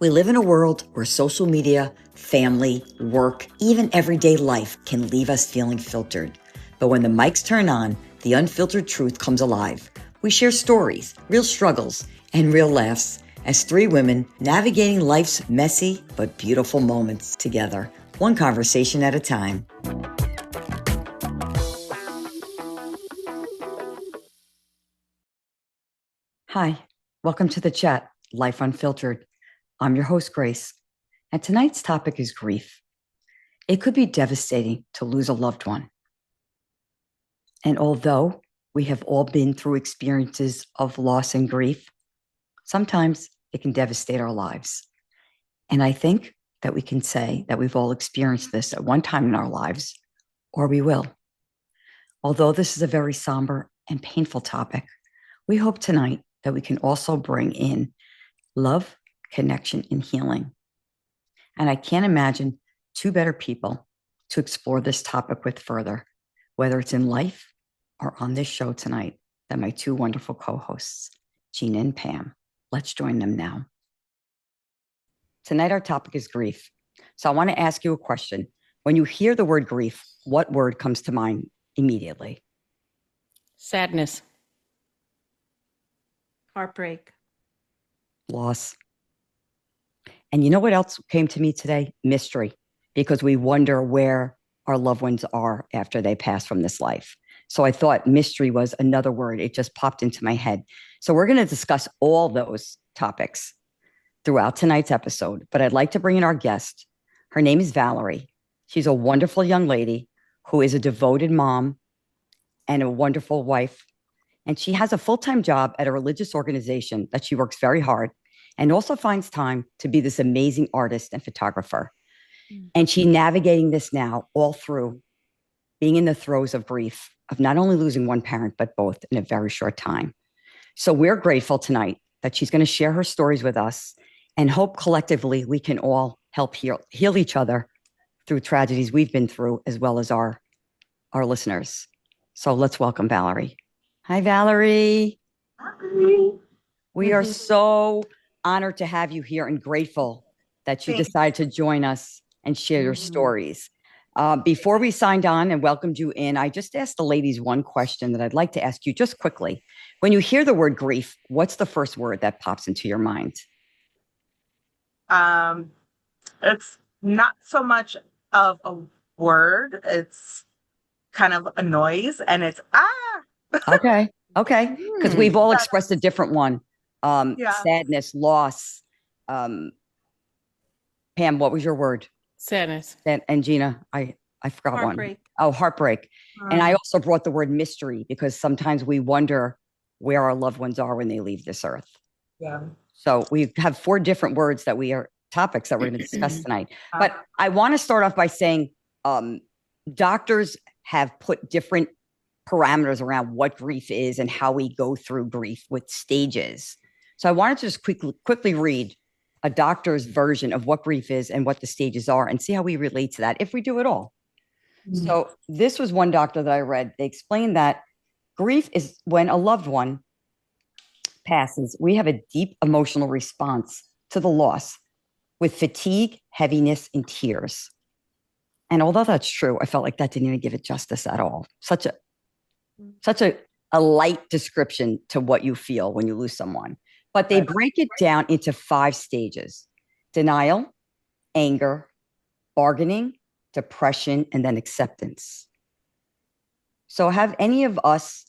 We live in a world where social media, family, work, even everyday life can leave us feeling filtered. But when the mics turn on, the unfiltered truth comes alive. We share stories, real struggles, and real laughs as three women navigating life's messy but beautiful moments together, one conversation at a time. Hi, welcome to the Chat Life Unfiltered. I'm your host, Grace, and tonight's topic is grief. It could be devastating to lose a loved one. And although we have all been through experiences of loss and grief, sometimes it can devastate our lives. And I think that we can say that we've all experienced this at one time in our lives, or we will. Although this is a very somber and painful topic, we hope tonight that we can also bring in love, connection, and healing. And I can't imagine two better people to explore this topic with further, whether it's in life or on this show tonight, than my two wonderful co-hosts, Gina and Pam. Let's join them now. Tonight, our topic is grief. So I want to ask you a question. When you hear the word grief, what word comes to mind immediately? Sadness. Heartbreak. Loss. And you know what else came to me today? Mystery, because we wonder where our loved ones are after they pass from this life. So I thought mystery was another word. It just popped into my head. So we're going to discuss all those topics throughout tonight's episode. But I'd like to bring in our guest. Her name is Valarie. She's a wonderful young lady who is a devoted mom and a wonderful wife. And she has a full-time job at a religious organization that she works very hard and also finds time to be this amazing artist and photographer. And she's navigating this now all through being in the throes of grief, of not only losing one parent, but both in a very short time. So we're grateful tonight that she's going to share her stories with us and hope collectively we can all help heal each other through tragedies we've been through, as well as our listeners. So let's welcome Valarie. Hi, Valarie. Hi. We are so honored to have you here and grateful that you decided to join us and share your stories. Before we signed on and welcomed you in, I just asked the ladies one question that I'd like to ask you just quickly. When you hear the word grief, what's the first word that pops into your mind? It's not so much of a word. It's kind of a noise, and it's Okay. Because we've all expressed a different one. Sadness, loss. Pam, what was your word? Sadness. And Gina, I forgot Heartbreak. one. Oh, heartbreak. And I also brought the word mystery because sometimes we wonder where our loved ones are when they leave this earth. Yeah. So we have four different words topics that we're going to discuss tonight. But I want to start off by saying doctors have put different parameters around what grief is and how we go through grief with stages. So I wanted to just quickly read a doctor's version of what grief is and what the stages are and see how we relate to that, if we do at all. Mm-hmm. So this was one doctor that I read. They explained that grief is when a loved one passes, we have a deep emotional response to the loss with fatigue, heaviness, and tears. And although that's true, I felt like that didn't even give it justice at all. Such a light description to what you feel when you lose someone. But they break it down into 5 stages: denial, anger, bargaining, depression, and then acceptance. So have any of us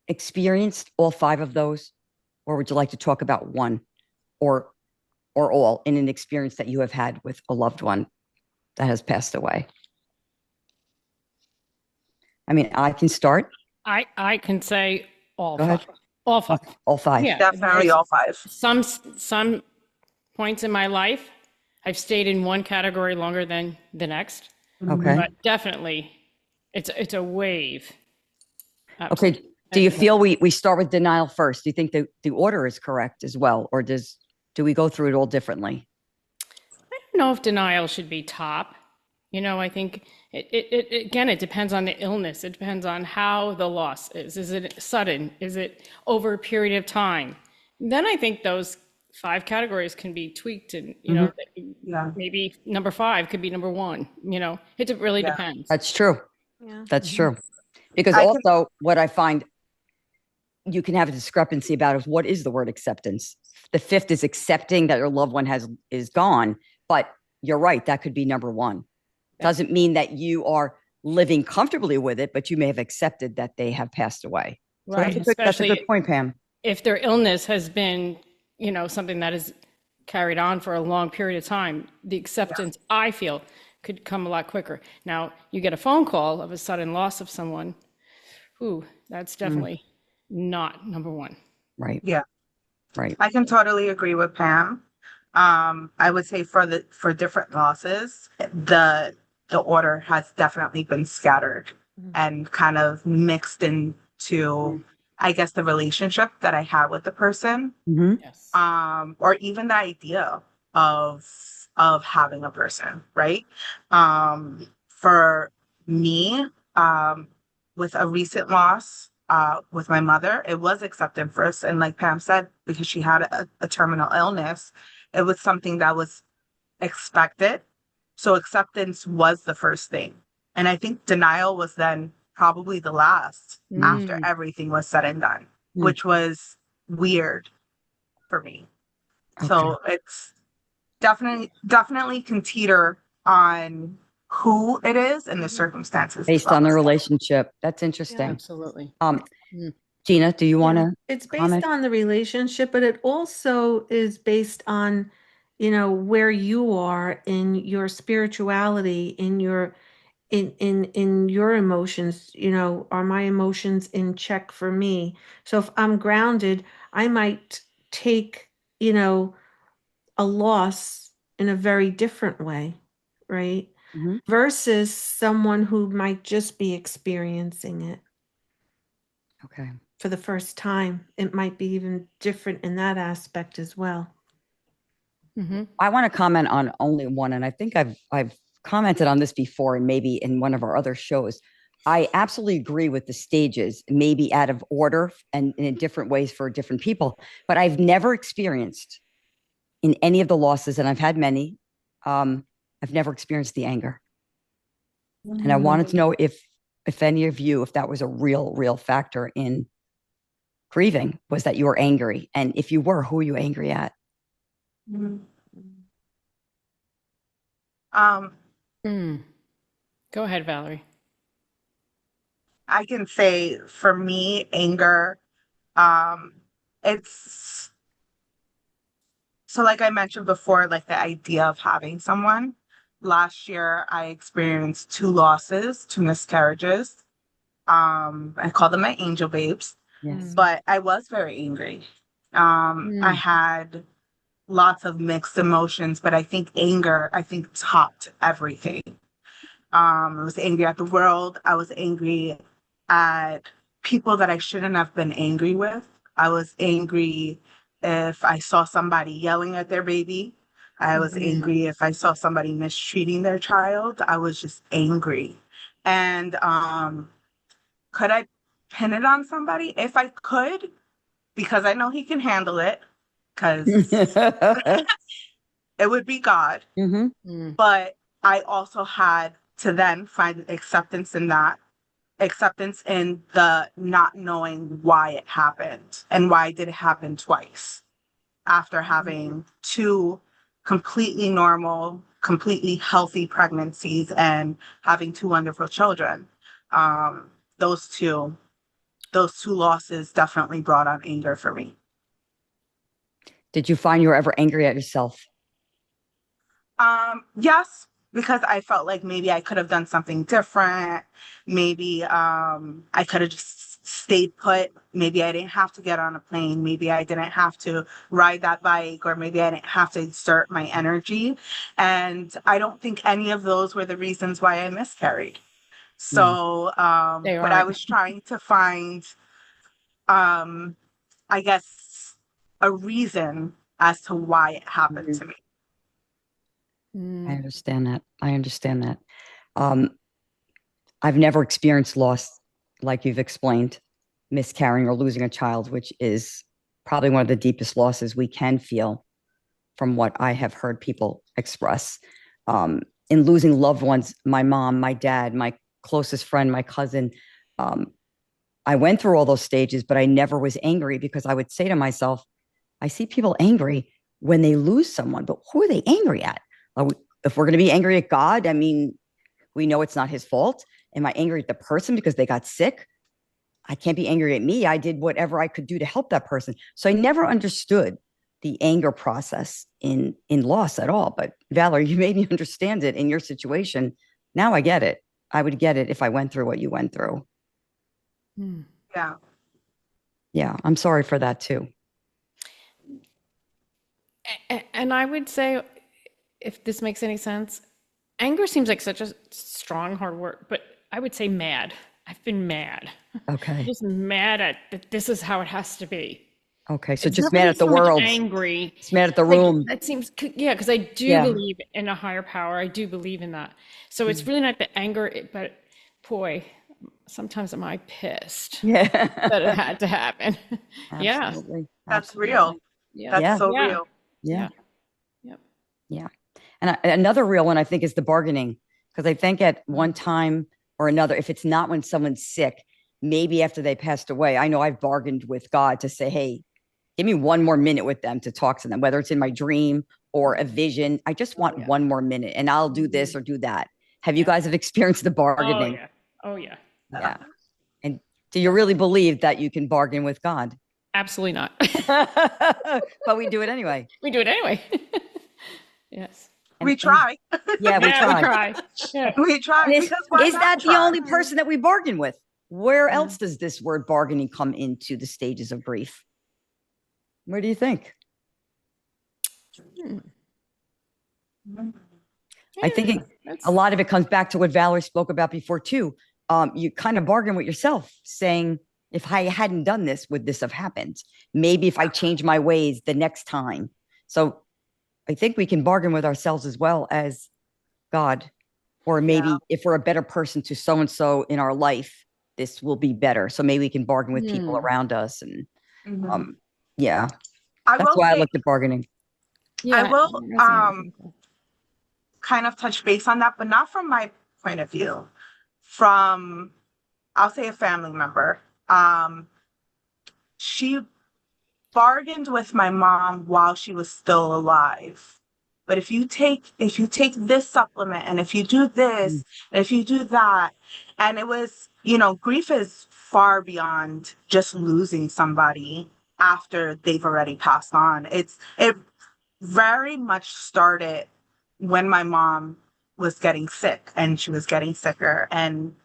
experienced all 5 of those? Or would you like to talk about one or all in an experience that you have had with a loved one that has passed away? I mean, I can start. I can say all Go 5. ahead. All 5. All 5. Yeah, Definitely all 5. Some points in my life, I've stayed in one category longer than the next. Okay. But definitely, it's a wave. Absolutely. Okay. Do you feel we start with denial first? Do you think the order is correct as well? Or do we go through it all differently? I don't know if denial should be top. You know, I think again, it depends on the illness. It depends on how the loss is. Is it sudden? Is it over a period of time? Then I think those five categories can be tweaked and, you know, Yeah. maybe number five could be number one, you know, it really Yeah. depends. That's true. Yeah. That's true. Because I can- also what I find you can have a discrepancy about is what is the word acceptance? The fifth is accepting that your loved one is gone, but you're right, that could be number one. Doesn't mean that you are living comfortably with it, but you may have accepted that they have passed away. So Right, that's a especially good point, Pam. if their illness has been, you know, something that is carried on for a long period of time, the acceptance, I feel, could come a lot quicker. Now, you get a phone call of a sudden loss of someone, that's definitely not number one. Right. Yeah. Right. I can totally agree with Pam. I would say for different losses, the order has definitely been scattered and kind of mixed into, I guess, the relationship that I had with the person, Yes. or even the idea of having a person, right? For me, with a recent loss, with my mother, it was accepted first. And like Pam said, because she had a terminal illness, it was something that was expected. So acceptance was the first thing. And I think denial was then probably the last after everything was said and done, which was weird for me. Okay. So it's definitely can teeter on who it is and the circumstances Based on the relationship. That's interesting. Absolutely. Gina, do you want to It's based comment? on the relationship, but it also is based on, you know, where you are in your spirituality, in your in your emotions. You know, are my emotions in check for me? So if I'm grounded, I might take, you know, a loss in a very different way, right? Mhm. Versus someone who might just be experiencing it Okay. for the first time. It might be even different in that aspect as well. I want to comment on only one, and I think I've commented on this before, and maybe in one of our other shows. I absolutely agree with the stages, maybe out of order and in different ways for different people. But I've never experienced in any of the losses, and I've had many. I've never experienced the anger, and I wanted to know if any of you, if that was a real factor in grieving, was that you were angry, and if you were, who are you angry at? Go ahead, Valarie. I can say for me, anger, it's so like I mentioned before, like the idea of having someone. Last year, I experienced two losses, two miscarriages. I call them my angel babes, Yes. but I was very angry. I had lots of mixed emotions, but I think anger, topped everything. I was angry at the world. I was angry at people that I shouldn't have been angry with. I was angry if I saw somebody yelling at their baby. I was angry if I saw somebody mistreating their child. I was just angry. And could I pin it on somebody? If I could, because I know he can handle it, because it would be God. But I also had to then find acceptance in that, acceptance in the not knowing why it happened and why did it happen twice after having two completely normal, completely healthy pregnancies and having two wonderful children. Those two losses definitely brought on anger for me. Did you find you were ever angry at yourself? Yes, because I felt like maybe I could have done something different. Maybe I could have just stayed put. Maybe I didn't have to get on a plane. Maybe I didn't have to ride that bike, or maybe I didn't have to exert my energy. And I don't think any of those were the reasons why I miscarried. So, They but I aren't. was trying to find, I guess, a reason as to why it happened to me. I understand that. I understand that. Um, I've never experienced loss like you've explained, miscarrying or losing a child, which is probably one of the deepest losses we can feel from what I have heard people express. In losing loved ones, my mom, my dad, my closest friend, my cousin, um, I went through all those stages, but I never was angry because I would say to myself, I see people angry when they lose someone, but who are they angry at? If we're going to be angry at God, I mean, we know it's not his fault. Am I angry at the person because they got sick? I can't be angry at me. I did whatever I could do to help that person. So I never understood the anger process in loss at all. But Valarie, you made me understand it in your situation. Now I get it. I would get it if I went through what you went through. Yeah. Yeah, I'm sorry for that too. And I would say, if this makes any sense, anger seems like such a strong, hard word, but I would say mad. I've been mad. Okay. Just mad at that this is how it has to be. Okay. So It's just not mad really at the so much world. angry. It's mad at the Like, room. that seems, yeah, because I do Yeah. believe in a higher power. I do believe in that. So it's really not the anger, but boy, sometimes am I pissed Yeah. that it had to happen. Yeah. Absolutely. That's real. Yeah. That's Yeah. so Yeah. real. Yeah. Yep. Yeah. And another real one, I think, is the bargaining. Because I think at one time or another, if it's not when someone's sick, maybe after they passed away, I know I've bargained with God to say, hey, give me one more minute with them to talk to them, whether it's in my dream or a vision. I just want Yeah. one more minute and I'll do this or do that. Have you Yeah. guys have experienced the Oh, bargaining? yeah. Oh, yeah. Yeah. And do you really believe that you can bargain with God? Absolutely not. But we do it anyway. We do it anyway. Yes. We try. Yeah, we Yeah, try. we try. Yeah. We try. And Because why is not that the try? only person that we bargain with? Where else does this word bargaining come into the stages of grief? Where do you think? I think a lot of it comes back to what Valarie spoke about before too. You kind of bargain with yourself saying, if I hadn't done this, would this have happened? Maybe if I change my ways the next time. So I think we can bargain with ourselves as well as God, or maybe if we're a better person to so-and-so in our life, this will be better. So maybe we can bargain with people around us. And yeah, I that's will why I say, looked at bargaining. I will kind of touch base on that, but not from my point of view. From, I'll say, a family member. She bargained with my mom while she was still alive. But if you take this supplement, and if you do this, and if you do that, and it was, grief is far beyond just losing somebody after they've already passed on. It very much started when my mom was getting sick, and she was getting sicker, and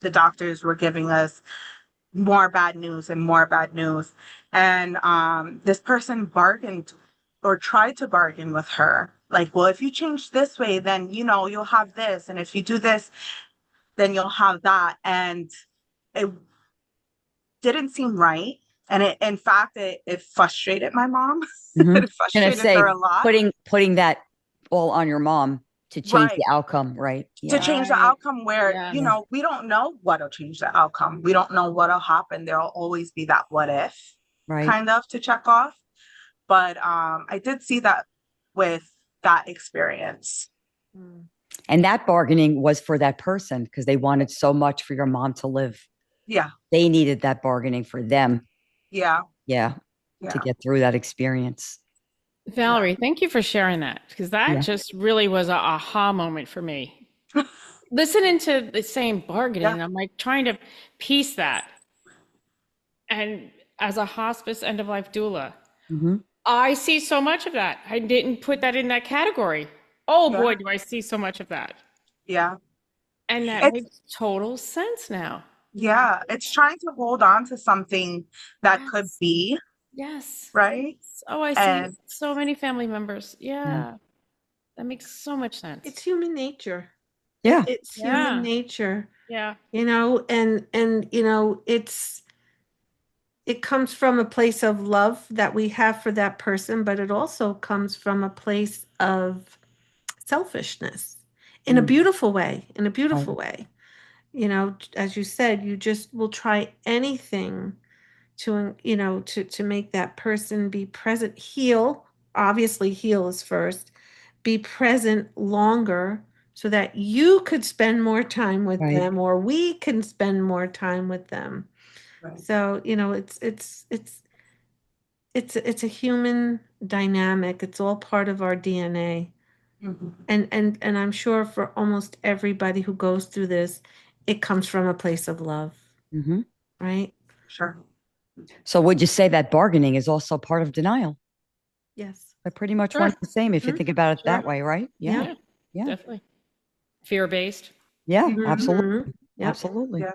the doctors were giving us more bad news and more bad news. And this person bargained or tried to bargain with her. Like, well, if you change this way, then, you'll have this. And if you do this, then you'll have that. And it didn't seem right. And in fact, it frustrated my mom. It Can I frustrated say her a lot. putting that all on your mom to change Right. the outcome, right? To change the outcome where, Yeah. we don't know what'll change the outcome. We don't know what'll happen. There'll always be that what if Right. kind of to check off. But I did see that with that experience. And that bargaining was for that person because they wanted so much for your mom to live. Yeah. They needed that bargaining for them. Yeah. Yeah. To get through that experience. Valarie, thank you for sharing that, because that just really was a aha moment for me. Listening to the same bargaining, I'm like trying to piece that. And as a hospice end of life doula, I see so much of that. I didn't put that in that category. Oh boy, do I see so much of that. Yeah. And that makes total sense now. Yeah. It's trying to hold on to something that could be. Yes. Right. Oh, I see so many family members. Yeah. That makes so much sense. It's human nature. Yeah. It's human nature. Yeah. And it comes from a place of love that we have for that person, but it also comes from a place of selfishness. in a Mm. beautiful way, in a Right. beautiful way. You know, as you said, you just will try anything to, you know, to make that person be present, heal, obviously heal is first, be present longer so that you could spend more time with Right. them or we can spend more time with them. Right. So, you know, it's a human dynamic. It's all part of our DNA. Mhm. And I'm sure for almost everybody who goes through this, it comes from a place of love, Mm-hmm. right? Sure. So would you say that bargaining is also part of denial? Yes. They're pretty much one Sure. and the same if you Mhm. think about it that Sure. way, right? Yeah. Yeah. Yeah, Yeah. definitely. Fear-based. Yeah. Absolutely. Mhm. Yep. Absolutely. Yeah.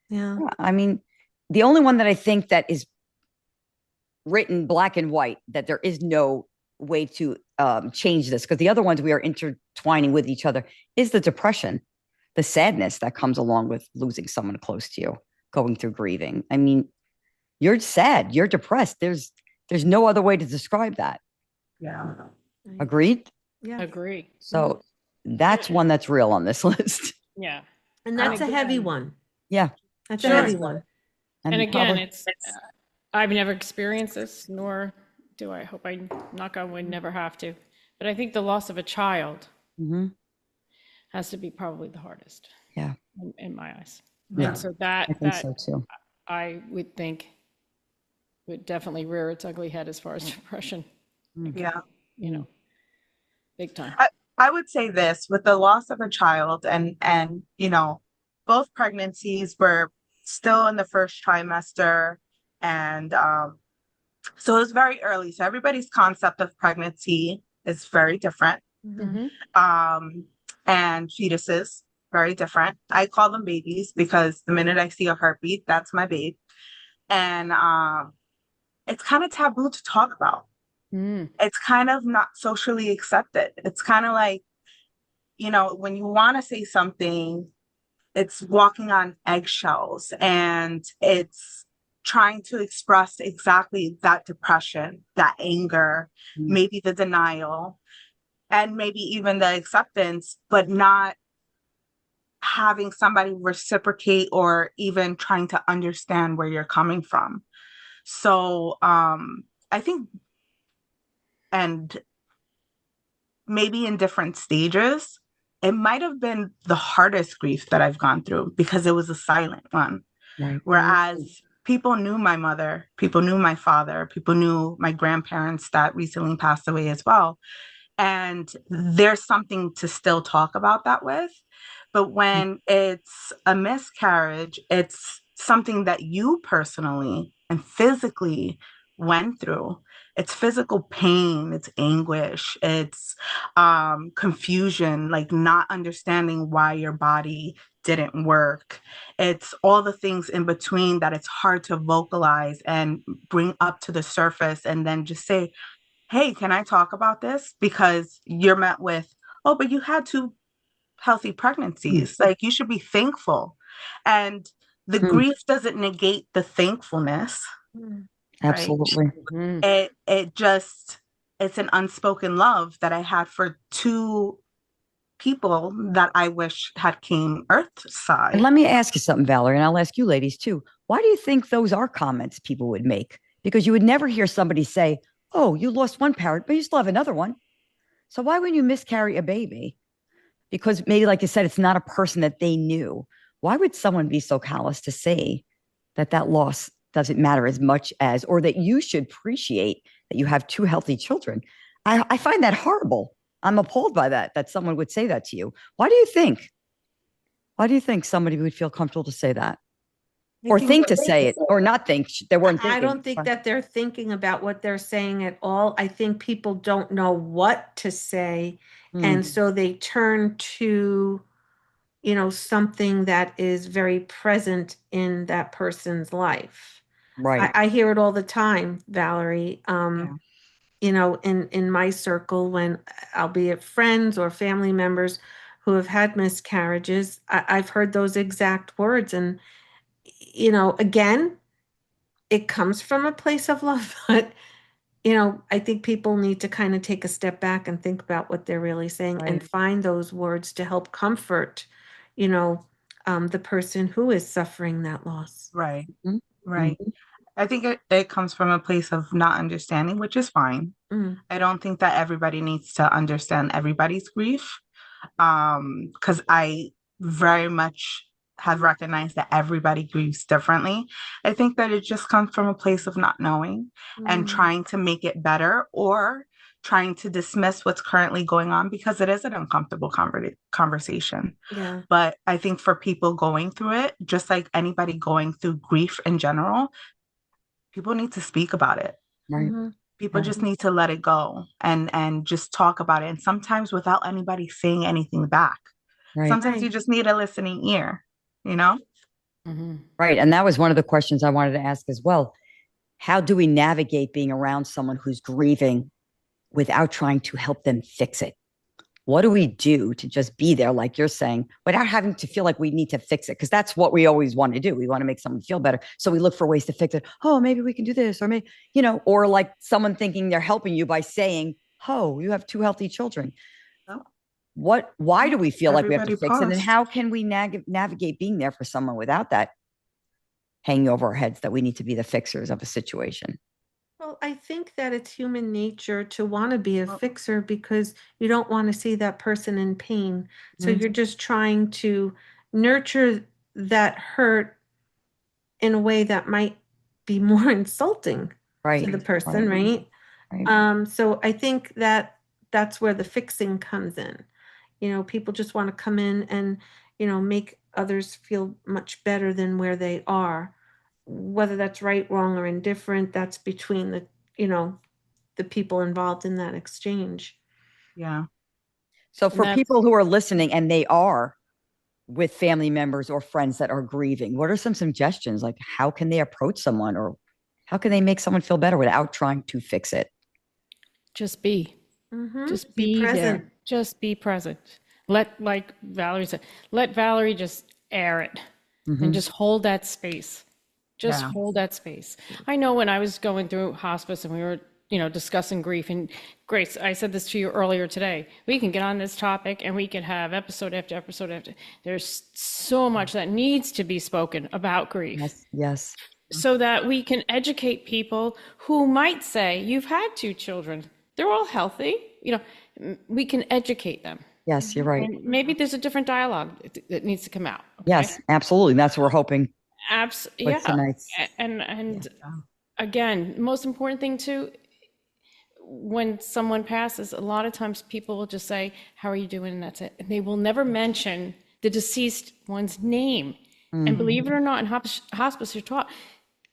Yeah. Yeah. I mean, the only one that I think that is written black and white that there is no way to change this, because the other ones we are intertwining with each other, is the depression, the sadness that comes along with losing someone close to you, going through grieving. I mean, you're sad, you're depressed. There's no other way to describe that. Yeah. Right. Agreed? Yeah. Agree. So that's one that's real on this list. Yeah. And And that's a heavy again, one. Yeah. That's a Sure. heavy one. And again, probably, it's I've never experienced this, nor do I hope I, knock on wood, never have to. But I think the loss of a child mhm, has to be probably the hardest yeah, in my eyes. yeah, And so I think so too. I would think would definitely rear its ugly head as far as depression, Mm. Yeah. you know, big time. I would say this with the loss of a child and you know, both pregnancies were still in the first trimester and so it was very early. So everybody's concept of pregnancy is very different. Mhm. Mm-hmm. Um and fetuses very different. I call them babies because the minute I see a heartbeat, that's my babe. And it's kind of taboo to talk about. Mm. It's kind of not socially accepted. It's kind of like, you know, when you want to say something, it's walking on eggshells and it's trying to express exactly that depression, that anger, Mm. maybe the denial, and maybe even the acceptance, but not having somebody reciprocate or even trying to understand where you're coming from. So I think, and maybe in different stages, it might have been the hardest grief that I've gone through because it was a silent one. Right. Whereas people knew my mother, people knew my father, people knew my grandparents that recently passed away as well. And there's something to still talk about that with. But when it's a miscarriage, it's something that you personally and physically went through. It's physical pain, it's anguish, it's confusion, like not understanding why your body didn't work. It's all the things in between that it's hard to vocalize and bring up to the surface and then just say, hey, can I talk about this? Because you're met with, oh, but you had two healthy pregnancies. Like you should be thankful. And the Mm. grief doesn't negate the thankfulness, Mm. right? Absolutely. Mm. It just it's an unspoken love that I had for two people that I wish had came earth And side. let me ask you something, Valerie, and I'll ask you ladies too. Why do you think those are comments people would make? Because you would never hear somebody say, oh, you lost one parent, but you still have another one. So why would you miscarry a baby? Because maybe, like you said, it's not a person that they knew. Why would someone be so callous to say that that loss doesn't matter as much as, or that you should appreciate that you have two healthy children? I find that horrible. I'm appalled by that, that someone would say that to you. Why do you think? Why do you think somebody would feel comfortable to say that? Or think to say it, or not think they weren't I thinking? don't think that they're thinking about what they're saying at all. I think people don't know what to say. And Mm, so they turn to, you know, something that is very present in that person's life. right. I hear it all the time, Valerie. Yeah. You know, in my circle, when albeit friends or family members who have had miscarriages, I've heard those exact words. And, you know, again, it comes from a place of love, but I think people need to kind of take a step back and think about what they're really saying and Right. find those words to help comfort, the person who is suffering that loss. Right. Mhm. Right. Mhm. I think it comes from a place of not understanding, which is fine. Mm, I don't think that everybody needs to understand everybody's grief. Because I very much have recognized that everybody grieves differently. I think that it just comes from a place of not knowing and mm, trying to make it better, or trying to dismiss what's currently going on, because it is an uncomfortable conversation. yeah. But I think for people going through it, just like anybody going through grief in general, people need to speak about it. Right. Hmm. People Right. just need to let it go and just talk about it, and sometimes without anybody saying anything back. Right. Sometimes you Right. just need a listening ear, you know? Right. And that was one of the questions I wanted to ask as well. How do we navigate being around someone who's grieving without trying to help them fix it? What do we do to just be there, like you're saying, without having to feel like we need to fix it? Because that's what we always want to do. We want to make someone feel better. So we look for ways to fix it. Oh, maybe we can do this, or maybe, or like someone thinking they're helping you by saying, oh, you have two healthy children. Oh, Why do we feel like we have to everybody fix it? And paused. how can we navigate being there for someone without that hanging over our heads that we need to be the fixers of a situation? Well, I think that it's human nature to want to be a Well, fixer because you don't want to see that person in pain. So Mhm. you're just trying to nurture that hurt in a way that might be more insulting to Right. the person, Right. right? Right. So I think that that's where the fixing comes in. People just want to come in and, make others feel much better than where they are. Whether that's right, wrong, or indifferent, that's between you know, the people involved in that exchange. yeah. So And for that's people who are listening and they are with family members or friends that are grieving, what are some suggestions? Like, how can they approach someone, or how can they make someone feel better without trying to fix it? just be. Mm-hmm. Just Be be present. there. Just be present. Like Valerie said, let Valerie just air it and Hmm. just hold that space. Just Yeah. hold that space. I know when I was going through hospice and we were, discussing grief, and Grace, I said this to you earlier today. We can get on this topic and we can have episode after episode after. There's so much that needs to be spoken about grief Yes. Yes. so that we can educate people who might say, you've had two children, they're all healthy. We can educate them. Yes. You're Mhm. right. And maybe there's a different dialogue that needs to come out. Okay. Yes. Absolutely. That's what we're hoping with Yeah. tonight's. And Yeah. again, most important thing too, when someone passes, a lot of times people will just say, how are you doing? And that's it. And they will never mention the deceased one's name. And Mm. believe it or not, in hospice, you're taught,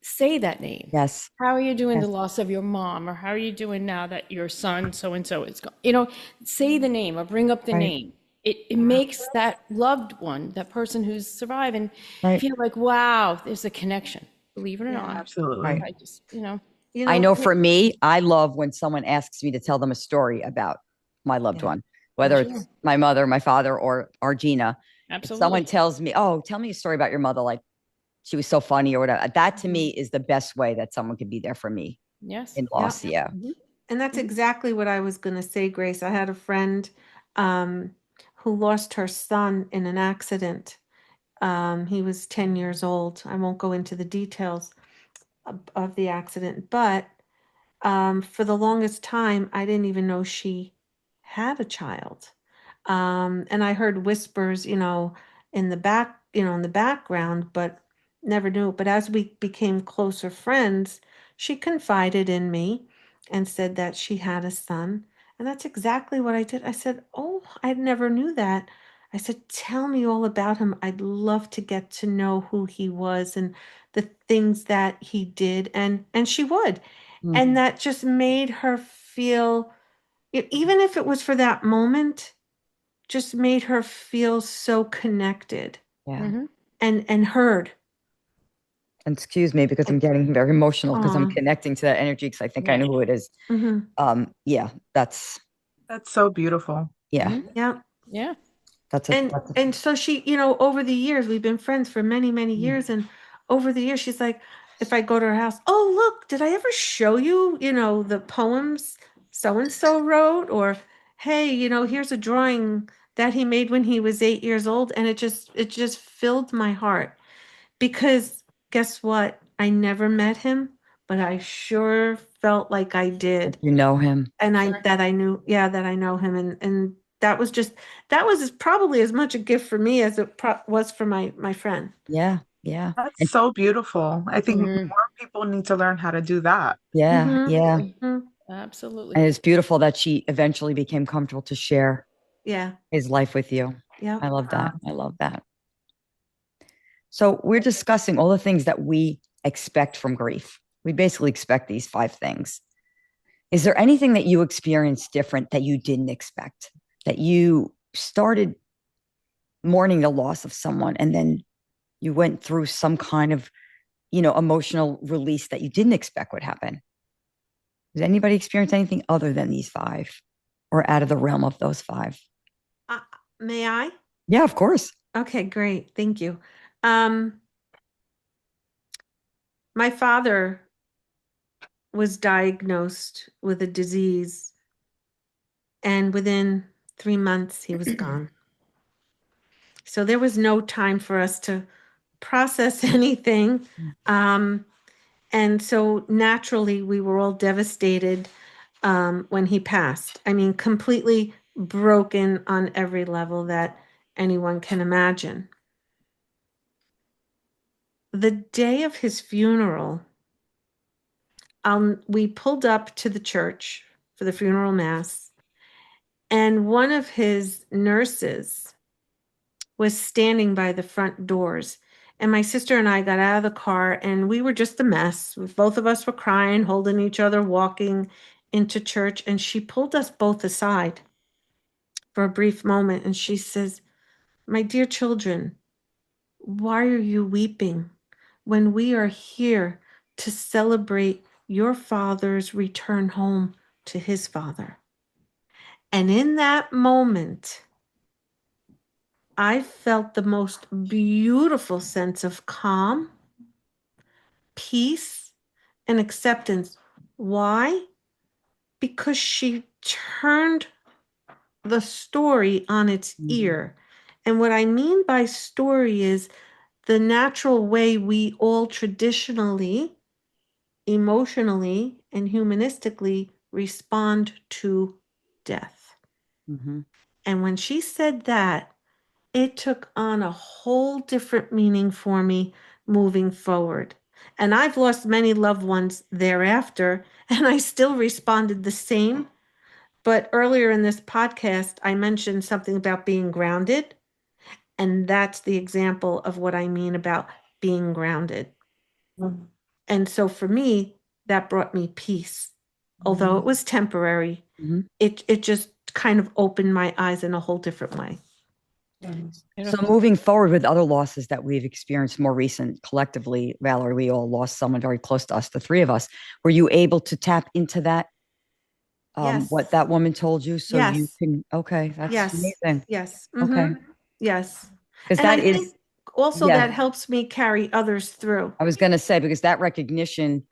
say that name. Yes. How are you doing the Yes. loss of your mom? Or how are you doing now that your son so and so is gone? Say the name or bring up the Right. name. It makes that loved one, that person who's surviving, Right. feel like, wow, there's a connection. Believe it or Yeah. not. Right. Absolutely. I just, You I know, know for me, I love when someone asks me to tell them a story about my loved yeah. one, whether sure, it's my mother, my father, or Gina. If someone absolutely. tells me, oh, tell me a story about your mother, like she was so funny or whatever, that to me Mhm. is the best way that someone could be there for me Yes. in Yeah. loss. Yeah. Mhm. And that's Mhm. exactly what I was going to say, Grace. I had a friend um, who lost her son in an accident. He was 10 years old. I won't go into the details of the accident, but for the longest time, I didn't even know she had a child. And I heard whispers, in the background, but never knew. But as we became closer friends, she confided in me and said that she had a son. And that's exactly what I did. I said, "Oh, I never knew that." I said, "Tell me all about him. I'd love to get to know who he was and the things that he did." And she would. Mm. And that just made her feel, even if it was for that moment, just made her feel so connected Yeah. Mhm. and heard. And excuse me because I'm And getting very emotional because I'm oh, connecting to that energy because I think I Yeah. know who it is. hmm, Yeah, that's That's so beautiful. yeah, Mhm. yeah. Yeah. And so she, over the years, we've been friends for many, many mm, years, and over the years, she's like, if I go to her house, oh, look, did I ever show you, the poems so-and-so wrote? Or, hey, here's a drawing that he made when he was 8 years old. And it just filled my heart, because guess what? I never met him, but I sure felt like I did. You know him. And Sure. that I knew, that I know him. And that was probably as much a gift for me as it was for my friend. Yeah. Yeah. That's And so beautiful. I think Mhm. more people need to learn how to do that. yeah. Mhm. Yeah. Mhm. Absolutely. And it's beautiful that she eventually became comfortable to share Yeah. his life with you. Yeah. I love that. I love that. So we're discussing all the things that we expect from grief. We basically expect these 5 things. Is there anything that you experienced different that you didn't expect? That you started mourning the loss of someone and then you went through some kind of, emotional release that you didn't expect would happen? Does anybody experience anything other than these 5 or out of the realm of those 5? Uh, may I? Yeah, of course. Okay, great. Thank you. Um, my father was diagnosed with a disease, and within 3 months, he was gone. So there was no time for us to process anything. Um, and so naturally, we were all devastated when he passed. I mean, completely broken on every level that anyone can imagine. The day of his funeral, we pulled up to the church for the funeral mass, and one of his nurses was standing by the front doors. And my sister and I got out of the car, and we were just a mess. Both of us were crying, holding each other, walking into church. And she pulled us both aside for a brief moment, and she says, "My dear children, why are you weeping when we are here to celebrate your father's return home to his father?" And in that moment, I felt the most beautiful sense of calm, peace, and acceptance. Why? Because she turned the story on its ear. And what I mean by story is the natural way we all traditionally, emotionally, and humanistically respond to death. Mm-hmm. And when she said that, it took on a whole different meaning for me moving forward. And I've lost many loved ones thereafter, and I still responded the same. But earlier in this podcast, I mentioned something about being grounded. And that's the example of what I mean about being grounded. Mhm. And so for me, that brought me peace. Although it was temporary, Mm-hmm. it just kind of opened my eyes in a whole different way. So moving forward with other losses that we've experienced more recent collectively, Valarie, we all lost someone very close to us, the 3 of us. Were you able to tap into that, Yes. what that woman told you? So you Yes. can, okay, that's Yes. amazing. Yes. Okay. Mhm. Yes. Because And I that is, think also yeah, that helps me carry others through. I was going to say, because that recognition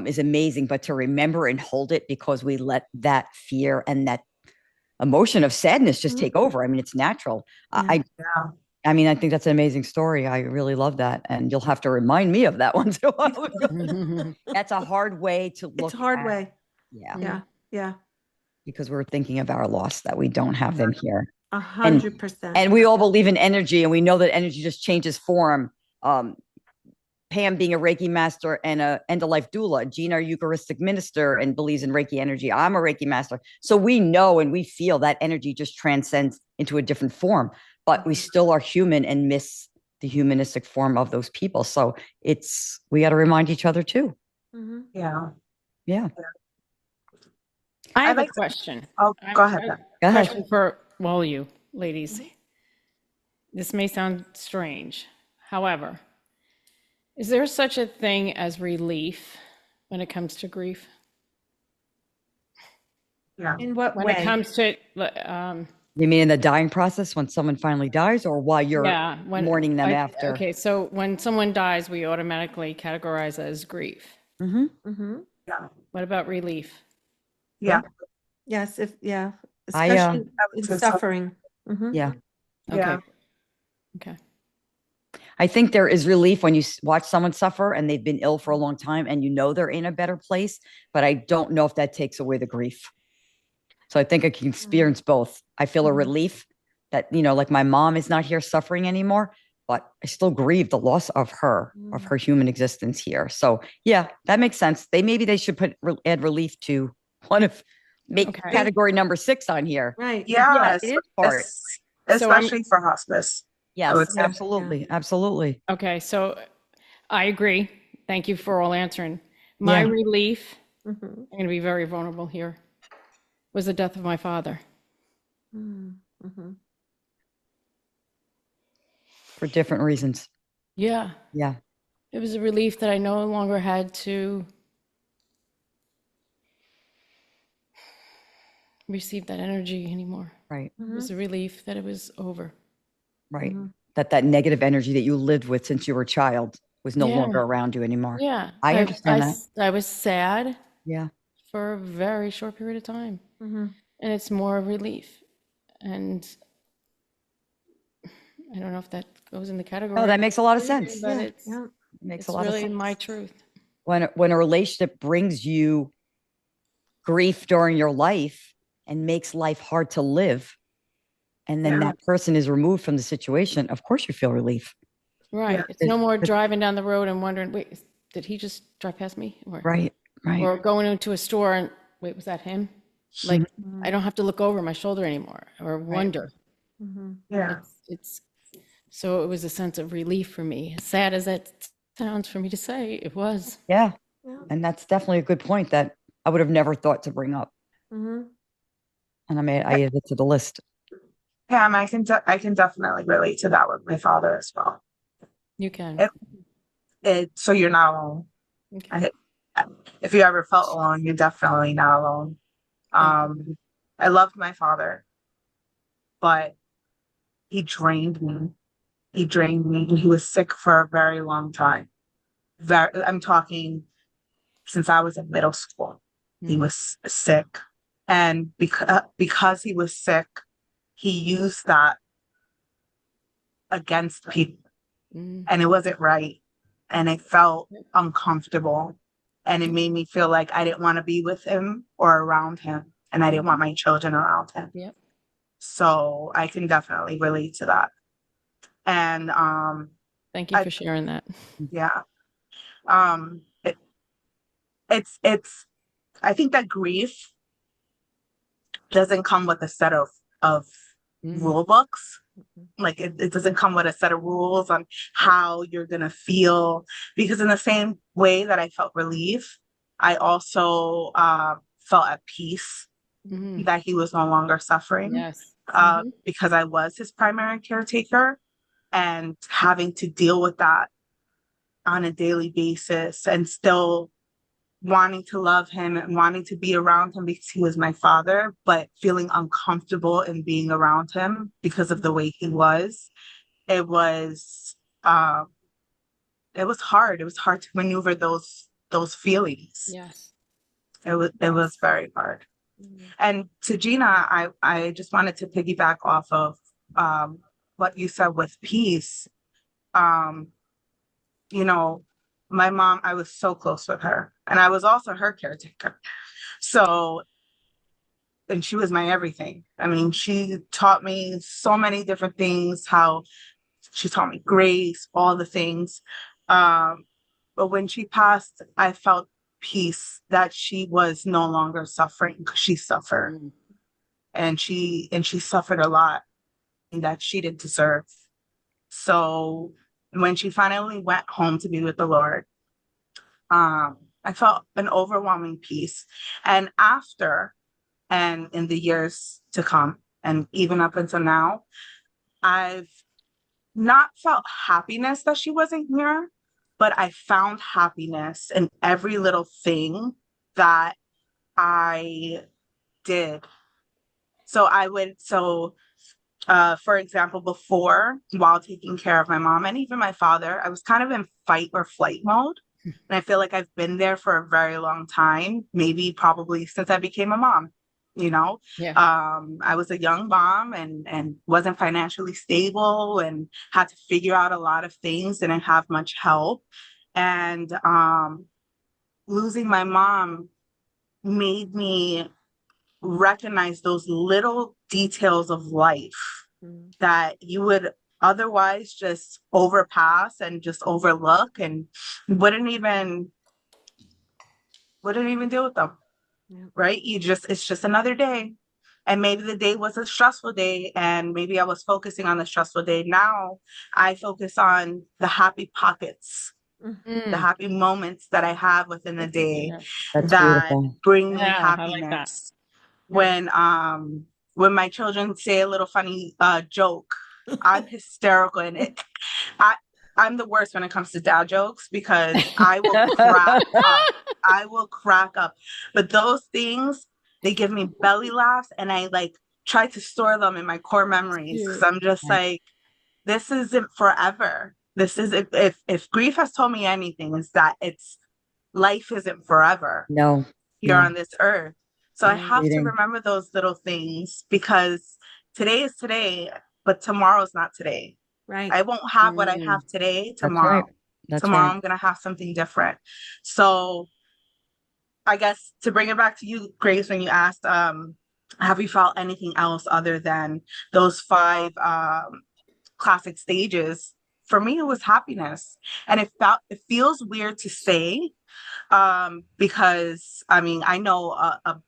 is amazing, but to remember and hold it because we let that fear and that emotion of sadness just Mhm. take over. I mean, it's natural. Yeah. Yeah. I mean, I think that's an amazing story. I really love that. And you'll have to remind me of that once in a while. That's a hard way to It's a look hard at. way. Yeah. Yeah. Yeah. Because we're thinking of our loss that we don't have them here. And 100%. we all believe in energy and we know that energy just changes form. Pam being a Reiki master and a end-of-life doula, Gina, a Eucharistic minister and believes in Reiki energy. I'm a Reiki master. So we know and we feel that energy just transcends into a different form, but we still are human and miss the humanistic form of those people. So we got to remind each other too. Mhm. Yeah. Yeah. I have I'd a like to, question. oh, I go ahead. have Go a ahead. question for all you ladies. This may sound strange. However, is there such a thing as relief when it comes to grief? Yeah. In what When it way? comes to You mean in the dying process when someone finally dies, or while you're Yeah, mourning them after? okay, so when someone dies, we automatically categorize as grief. Mm-hmm. Mm-hmm. Yeah. What about relief? Yeah. Yes, I especially I would in say so. suffering. Mm-hmm. yeah. Yeah. Okay. Okay. I think there is relief when you watch someone suffer and they've been ill for a long time and you know they're in a better place, but I don't know if that takes away the grief. So I think I can experience both. I feel a relief that, like my mom is not here suffering anymore, but I still grieve the loss of her human existence here. So yeah, that makes sense. Maybe they should add relief to one of make Okay. category number 6 on here. Right. Yeah. It is part. So I'm- Especially for hospice. I would Yes, say. absolutely. Absolutely. Okay, so I agree. Thank you for all answering. My Yeah. relief, Mm-hmm. I'm going to be very vulnerable here, was the death of my father. Mm-hmm. For different reasons. Yeah, Yeah. it was a relief that I no longer had to receive that energy anymore. Right. It was a relief that it was over. Right. That negative energy that you lived with since you were a child was no Yeah. longer around you anymore. Yeah. I understand that. I was sad Yeah. for a very short period of time. Mm-hmm. And it's more relief. And I don't know if that goes in the category. No, that makes a lot of sense. But Yeah. it's Yeah. It makes it's a lot of really sense. my truth. When a relationship brings you grief during your life and makes life hard to live, and then that person is removed from the situation, of course you feel relief. Right. Yeah. It's no more driving down the road and wondering, wait, did he just drive past me? Right. Or going into a store and wait, was that him? Like I don't have to look over my shoulder anymore or wonder. Mm-hmm. Yeah. It's so it was a sense of relief for me. As sad as that sounds for me to say, it was. Yeah. Yeah. And that's definitely a good point that I would have never thought to bring up. Mm-hmm. And I added it to the list. Pam, I can definitely relate to that with my father as well. You can. So you're not alone. Okay. If you ever felt alone, you're definitely not alone. I loved my father, but he drained me. He drained me. He was sick for a very long time. I'm talking since I was in middle school. He was sick. And because he was sick, he used that against people. And it wasn't right. And it felt uncomfortable. And it made me feel like I didn't want to be with him or around him. And I didn't want my children around him. Yep. So I can definitely relate to that. And Thank you for sharing that. yeah. It's I think that grief doesn't come with a set of rule books. Like it doesn't come with a set of rules on how you're gonna feel. Because in the same way that I felt relief, I also felt at peace that he was no longer suffering. Yes. Because I was his primary caretaker and having to deal with that on a daily basis and still wanting to love him and wanting to be around him because he was my father, but feeling uncomfortable in being around him because of the way he was. It was hard. It was hard to maneuver those feelings. Yes. It was very hard. And to Gina, I just wanted to piggyback off of what you said with peace. My mom, I was so close with her, and I was also her caretaker. So, and she was my everything. I mean, she taught me so many different things, how she taught me grace, all the things. But when she passed, I felt peace that she was no longer suffering because she suffered. And she suffered a lot that she didn't deserve. So when she finally went home to be with the Lord, I felt an overwhelming peace. And after, and in the years to come, and even up until now, I've not felt happiness that she wasn't here, but I found happiness in every little thing that I did. So For example, before, while taking care of my mom and even my father, I was kind of in fight or flight mode. And I feel like I've been there for a very long time, maybe probably since I became a mom. You know, Yeah. I was a young mom and wasn't financially stable and had to figure out a lot of things, didn't have much help. And losing my mom made me recognize those little details of life that you would otherwise just overpass and just overlook and wouldn't even deal with them. Yeah. Right? It's just another day. And maybe the day was a stressful day and maybe I was focusing on the stressful day. Now I focus on the happy pockets, the Mm. happy moments that I have within the day Yeah. That's that beautiful. bring me Yeah, I like that. happiness. When my children say a little funny joke, I'm hysterical in it. I I'm the worst when it comes to dad jokes because I will crack up. I will crack up. But those things, they give me belly laughs and I like try to store them in my core memories because Cute. I'm just Right. like, this isn't forever. This is if grief has told me anything, is that it's life isn't forever No, here no. on this earth. So I Mm. have to Reading. remember those little things because today is today, but tomorrow's not today. Right. I won't have what I have Mm. today That's right. tomorrow. That's Tomorrow right. I'm gonna have something different. So I guess to bring it back to you, Grace, when you asked, have you felt anything else other than those five classic stages? For me, it was happiness. And it feels weird to say, because I mean, I know a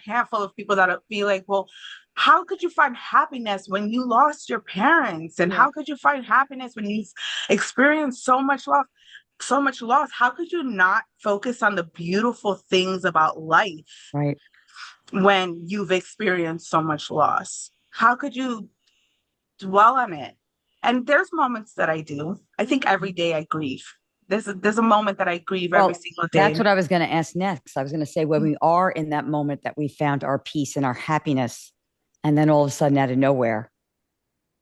handful of people that feel like, well, how could you find happiness when you lost your parents? And Yeah. how could you find happiness when you've experienced so much loss? So much loss. How could you not focus on the beautiful things about life Right. when you've experienced so much loss? How could you dwell on it? And there's moments that I do. I think every day I grieve. There's a moment that I grieve every Well, single that's day. what I was going to ask next. I was going to say when we are in that moment that we found our peace and our happiness, and then all of a sudden, out of nowhere,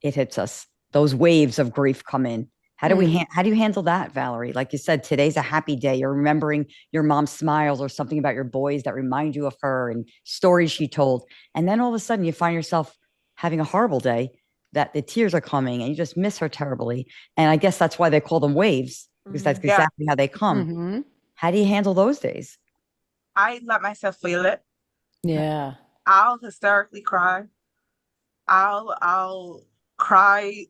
it hits us. Those waves of grief come in. Mm. How do you handle that, Valarie? Like you said, today's a happy day. You're remembering your mom's smiles or something about your boys that remind you of her and stories she told. And then all of a sudden you find yourself having a horrible day that the tears are coming and you just miss her terribly. And I guess that's why they call them waves, because that's Yeah, exactly how they come. Mm-hmm. How do you handle those days? I let myself feel it. Yeah. I'll hysterically cry. I'll cry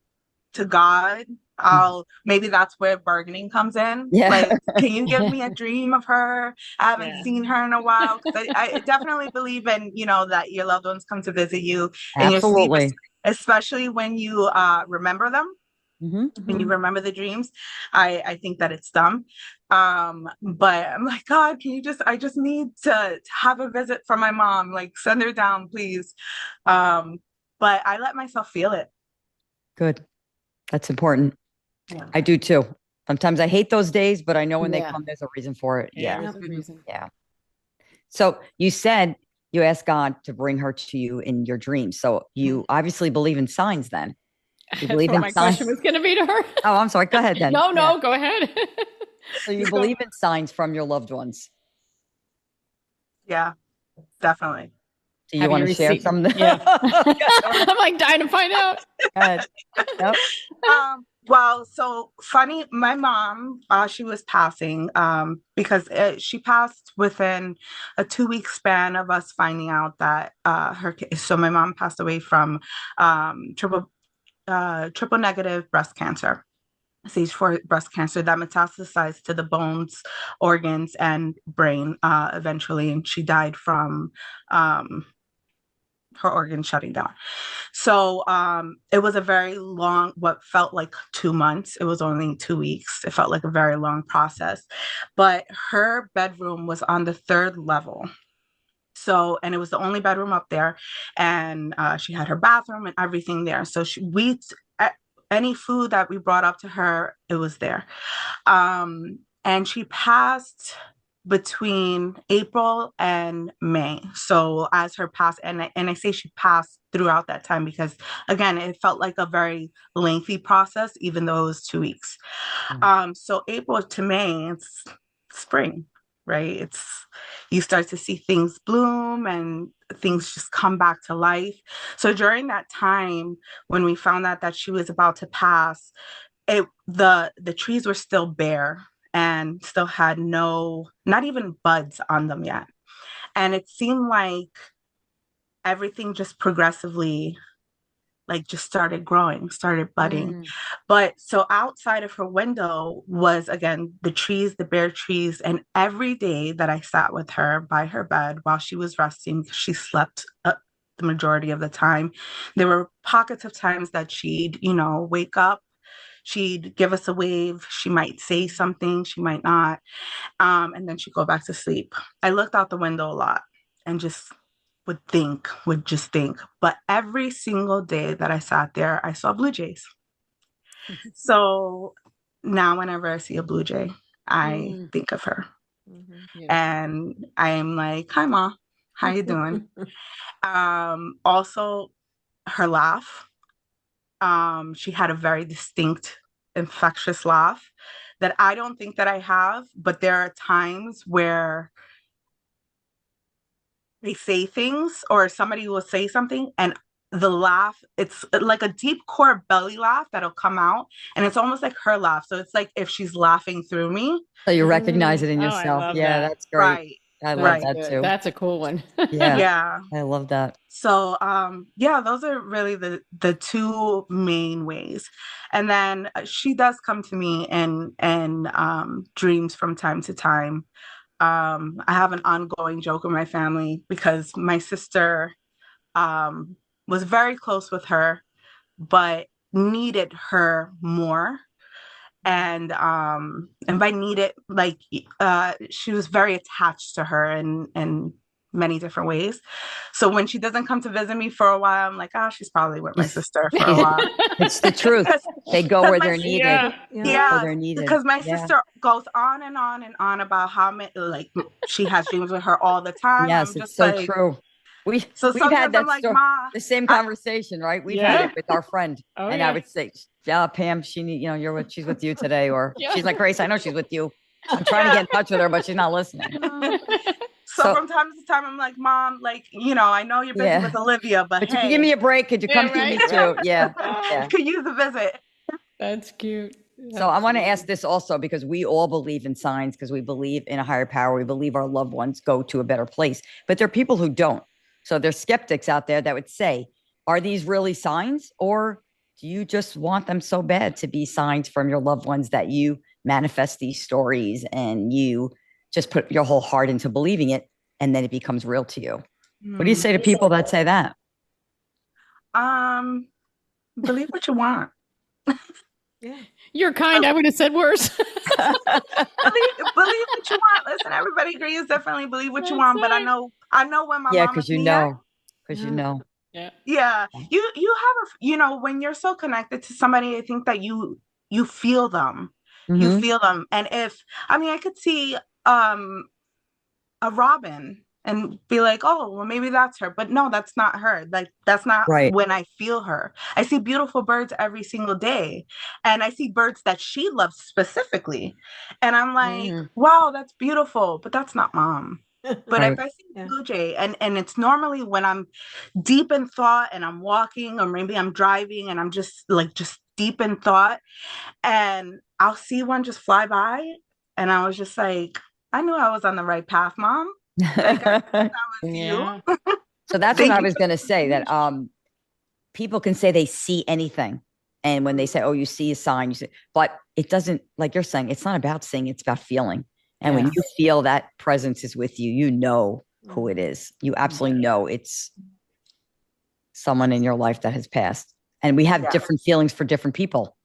to God. I'll maybe that's where bargaining comes in. Yeah. Like, can you give me a dream of her? I haven't Yeah. seen her in a while. 'Cause I definitely believe in, that your loved ones come to visit you in your sleep, Absolutely. especially when you remember them, Hmm. when you Mhm. remember the dreams. I think that it's dumb. But I'm like, God, I just need to have a visit from my mom. Like, send her down, please. Um, but I let myself feel it. Good. That's important. Yeah. I do too. Sometimes I hate those days, but I know when they Yeah. come, there's a reason for it. Yeah. There is Yep. a reason. Yeah. So you said you asked God to bring her to you in your dreams. So you obviously believe in signs then. You That's believe what in my question signs? was going to be to her. Oh, I'm sorry. Go ahead then. No, Yeah. no, go ahead. So you believe in signs from your loved ones. Yeah, definitely. Do you Have want you to share received? some? Yeah. Go I'm like dying to find out. ahead. Yep. Well, so funny, my mom, she was passing, because she passed within a 2 week span of us finding out that so my mom passed away from triple negative breast cancer, stage 4 breast cancer that metastasized to the bones, organs, and brain eventually, and she died from um, her organs shutting down. So it was a very long, what felt like 2 months. It was only 2 weeks. It felt like a very long process. But her bedroom was on the third level. So, and it was the only bedroom up there. And she had her bathroom and everything there. So any food that we brought up to her, it was there. And she passed between April and May. So as her pass, and I say she passed throughout that time because again, it felt like a very lengthy process, even though it was 2 weeks. So April to May, it's spring, right? It's you start to see things bloom and things just come back to life. So during that time, when we found out that she was about to pass, the trees were still bare and still had not even buds on them yet. And it seemed like everything just progressively like just started growing, started budding. But so outside of her window was again the trees, the bare trees. And every day that I sat with her by her bed while she was resting, she slept the majority of the time. There were pockets of times that she'd, wake up, she'd give us a wave, she might say something, she might not. And then she'd go back to sleep. I looked out the window a lot and would just think. But every single day that I sat there, I saw blue jays. So now whenever I see a blue jay, I think of her. And I'm like, hi, Ma, how you doing? Also, her laugh. She had a very distinct, infectious laugh that I don't think that I have, but there are times where they say things or somebody will say something and the laugh, it's like a deep core belly laugh that'll come out and it's almost like her laugh. So it's like if she's laughing through me. So you recognize it in Oh, I yourself. love Yeah, that. that's great. Right. I love Right. that too. That's a cool one. Yeah. Yeah. I love that. So yeah, those are really the two main ways. And then she does come to me in dreams from time to time. I have an ongoing joke with my family because my sister was very close with her, but needed her more. And by needed, like she was very attached to her in many different ways. So when she doesn't come to visit me for a while, I'm like, she's probably with my sister for a while. It's the truth. They go where they're needed. Yeah, they're needed. because my sister goes on and on and on about how many, like she has dreams with her all the time. Yes, I'm just it's so like, true. We've had that I'm like, Ma, the same conversation, right? We've had it with our friend, and yeah. I would say, "Yeah, Pam, she's with you today," or she's like, "Grace, I know she's with you. I'm trying to get in touch with her, but she's not listening." So from time to time, I'm like, Mom, like, I know you're busy with Olivia, but hey, you give me a break. Could you come see me too? Yeah. Could use a visit. That's cute. So I want to ask this also because we all believe in signs because we believe in a higher power. We believe our loved ones go to a better place, but there are people who don't. So there's skeptics out there that would say, are these really signs or do you just want them so bad to be signs from your loved ones that you manifest these stories and you just put your whole heart into believing it and then it becomes real to you? What do you say to people that say that? Believe what you want. Yeah. You're kind. I would have said worse. believe what you want. Listen, everybody agrees. Definitely believe what you want. But I know when my mom because you know. Yeah. You have when you're so connected to somebody, I think that you feel them. Mm-hmm. You feel them. And I could see a robin and be like, oh, well, maybe that's her. But no, that's not her. Like, that's not when I feel her. I see beautiful birds every single day. And I see birds that she loves specifically. And I'm like, wow, that's beautiful. But that's not Mom. But if I see a blue jay, and it's normally when I'm deep in thought and I'm walking or maybe I'm driving and I'm just deep in thought and I'll see one just fly by. And I was just like, I knew I was on the right path, Mom. Like, I was you. So that's what I was going to say, that people can say they see anything. And when they say, oh, you see a sign, but it doesn't, like you're saying, it's not about seeing, it's about feeling. And when you feel that presence is with you, you know who it is. You absolutely know it's someone in your life that has passed. And we have different feelings for different people.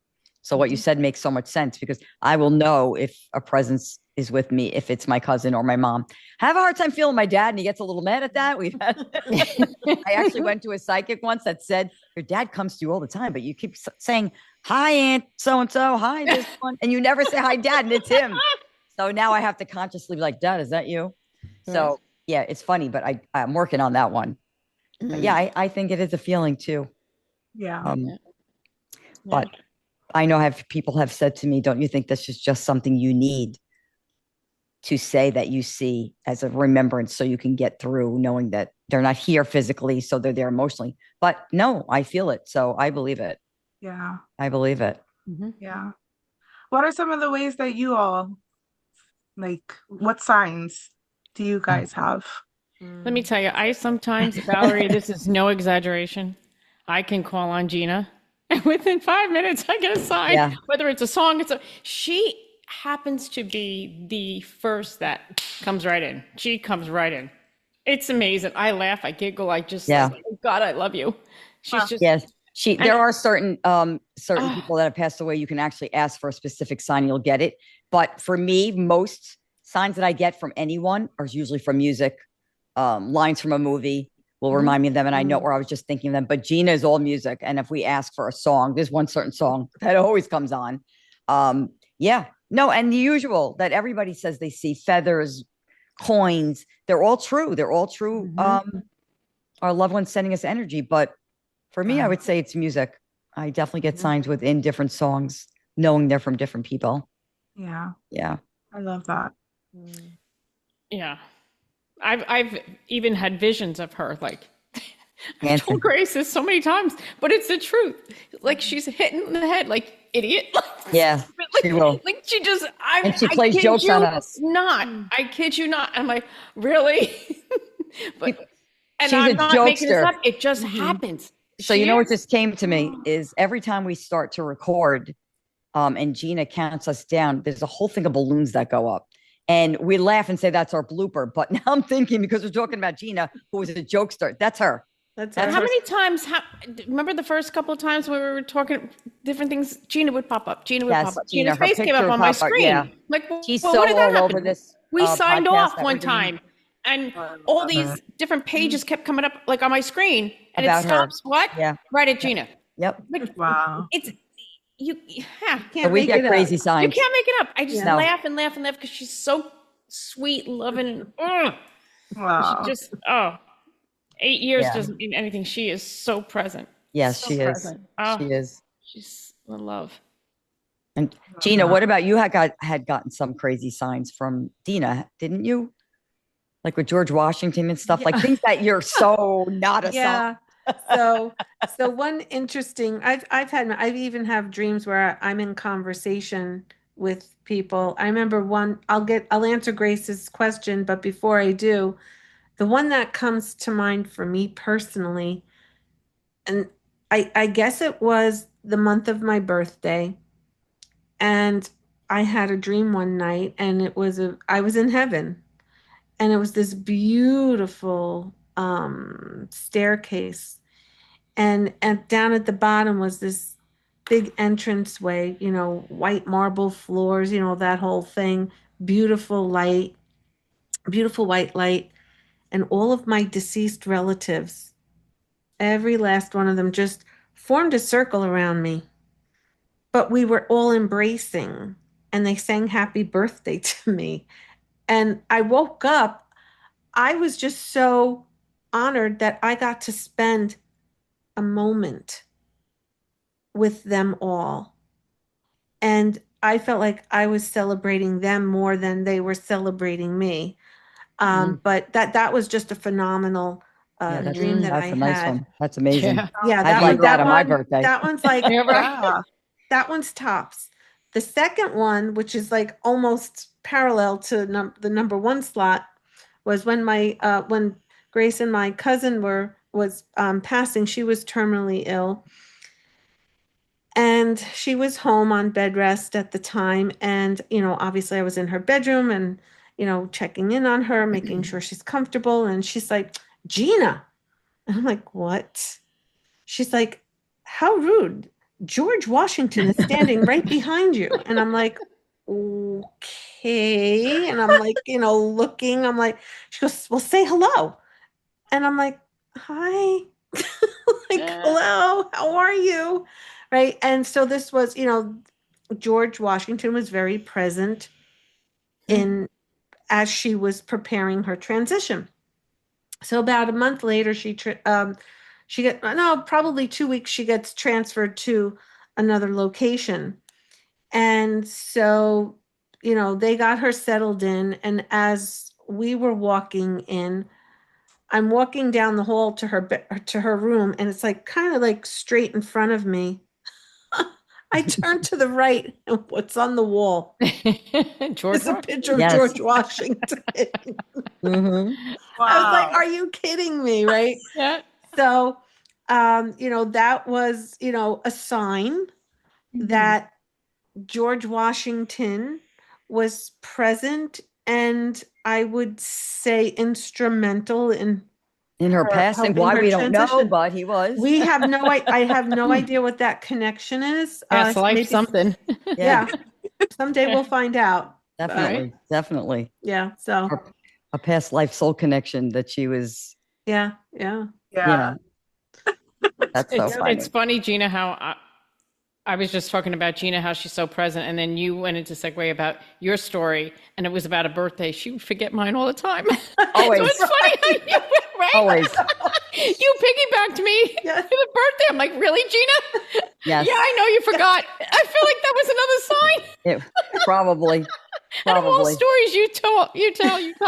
So what you said makes so much sense because I will know if a presence is with me, if it's my cousin or my mom. I have a hard time feeling my dad and he gets a little mad at that. I actually went to a psychic once that said, your dad comes to you all the time, but you keep saying, hi, Aunt so-and-so, hi, this one. And you never say hi, Dad, and it's him. So now I have to consciously be like, Dad, is that you? Right. So yeah, it's funny, but I'm working on that one. But yeah, I think it is a feeling too. Yeah. Um, Yeah. but I know people have said to me, don't you think this is just something you need to say that you see as a remembrance so you can get through knowing that they're not here physically, so they're there emotionally. But no, I feel it. So I believe it. Yeah. I believe it. Yeah. What are some of the ways that you all like, what signs do you guys have? Let me tell you, I sometimes, Valerie, this is no exaggeration. I can call on Gina, and within 5 minutes, I get a sign. Yeah. Whether it's a song, she happens to be the first that comes right in. She comes right in. It's amazing. I laugh, I giggle, I just Yeah. like, oh God, I love you. She's just Yes. and- There are certain people that have passed away. You can actually ask for a specific sign, you'll get it. But for me, most signs that I get from anyone are usually from music. Lines from a movie will remind me of them, and I know, or I was just thinking of them. But Gina is all music, and if we ask for a song, there's one certain song that always comes on. Yeah, no, and the usual that everybody says they see: feathers, coins. They're all true. They're all true. Our loved ones sending us energy, but for me, I would say it's music. I definitely get signs within different songs, knowing they're from different people. Yeah. Yeah. I love that. yeah. I've even had visions of her, like I've Dancing. told Grace this so many times, but it's the truth. Like she's hitting in the head, like idiot. Yeah, she will. Like she just, And she I plays kid jokes you on us. not. I kid you not. I'm like, really? But and She's I'm a not making this jokester. up. It just happens. So She you know what is. just came to me is every time we start to record, and Gina counts us down, there's a whole thing of balloons that go up. And we laugh and say that's our blooper. But now I'm thinking, because we're talking about Gina, who was a jokester, that's her. That's That's How her. many times? Remember the first couple of times when we were talking different things? Gina would pop up. Gina would Yes, pop up. Gina, Gina's her face came picture up would on my pop up, screen. yeah. Like, well, She's well, so what did that all over happen? this We signed podcast off that one we're doing time, and all these different pages kept coming up, like on my screen, and about it her. stops. What? Yeah. Right at Gina. Yep. Like, Wow. it's you. Yeah. So Can't we make get it up. crazy You signs. can't make it up. I just Yeah. No. laugh and laugh and laugh because she's so sweet, loving. She Wow. just 8 years Yeah. doesn't mean anything. She is so present. Yes, So she is. present. Oh, She is. she's a love. And Gina, what about you? Had gotten some crazy signs from Dina, didn't you? Like with George Washington and stuff, like things that you're so not a sign. Yeah. So one interesting, I've even have dreams where I'm in conversation with people. I remember one, I'll answer Grace's question, but before I do, the one that comes to mind for me personally, and I guess it was the month of my birthday, and I had a dream one night, and I was in heaven, and it was this beautiful staircase, and down at the bottom was this big entranceway, white marble floors, that whole thing, beautiful light, beautiful white light, and all of my deceased relatives, every last one of them, just formed a circle around me. But we were all embracing, and they sang happy birthday to me. And I woke up, I was just so honored that I got to spend a moment with them all. And I felt like I was celebrating them more than they were celebrating me. But that was just a phenomenal dream that That's I a nice had. one. That's amazing. Yeah. Yeah, I'd like that on my birthday. That one's like Yeah, right. Yeah. that one's tops. The second one, which is like almost parallel to the number one slot, was when Grace and my cousin was passing. She was terminally ill, and she was home on bed rest at the time. And obviously, I was in her bedroom and checking in on her, making sure she's comfortable. And she's like, "Gina," and I'm like, "What?" She's like, "How rude. George Washington is standing right behind you." And I'm like, "Okay." And I'm like, looking. I'm like, she goes, "Well, say hello." And I'm like, "Hi." Like, "Hello, how are you?" Right. And so this was, George Washington was very present in as she was preparing her transition. So about a month later, probably 2 weeks, she gets transferred to another location. And so, they got her settled in. And as we were walking in, I'm walking down the hall to her room, and it's like kind of like straight in front of me. I turn to the right, and what's on the wall George is a Washington. picture of Yes. George Washington. Mhm. I was like, Wow. are you kidding me? Right. Yeah. So, that was, a sign that George Washington was present, and I would say instrumental in In her her passing, helping why her we don't know, transition. but he was. I have no idea what that connection is. Past life Maybe, something. yeah, someday we'll find out. Definitely, definitely. Yeah. So, A past life soul connection that she was, yeah. Yeah. yeah, that's so funny. It's funny, Gina, how I was just talking about Gina, how she's so present, and then you went into segue about your story, and it was about a birthday. She would forget mine all the time. Always. So it's funny how you, right? Always. You piggybacked me Yes. for the birthday. I'm like, really, Gina? Yes. Yeah, I know you forgot. I feel like that was another sign. Probably. Out of all Probably. stories you tell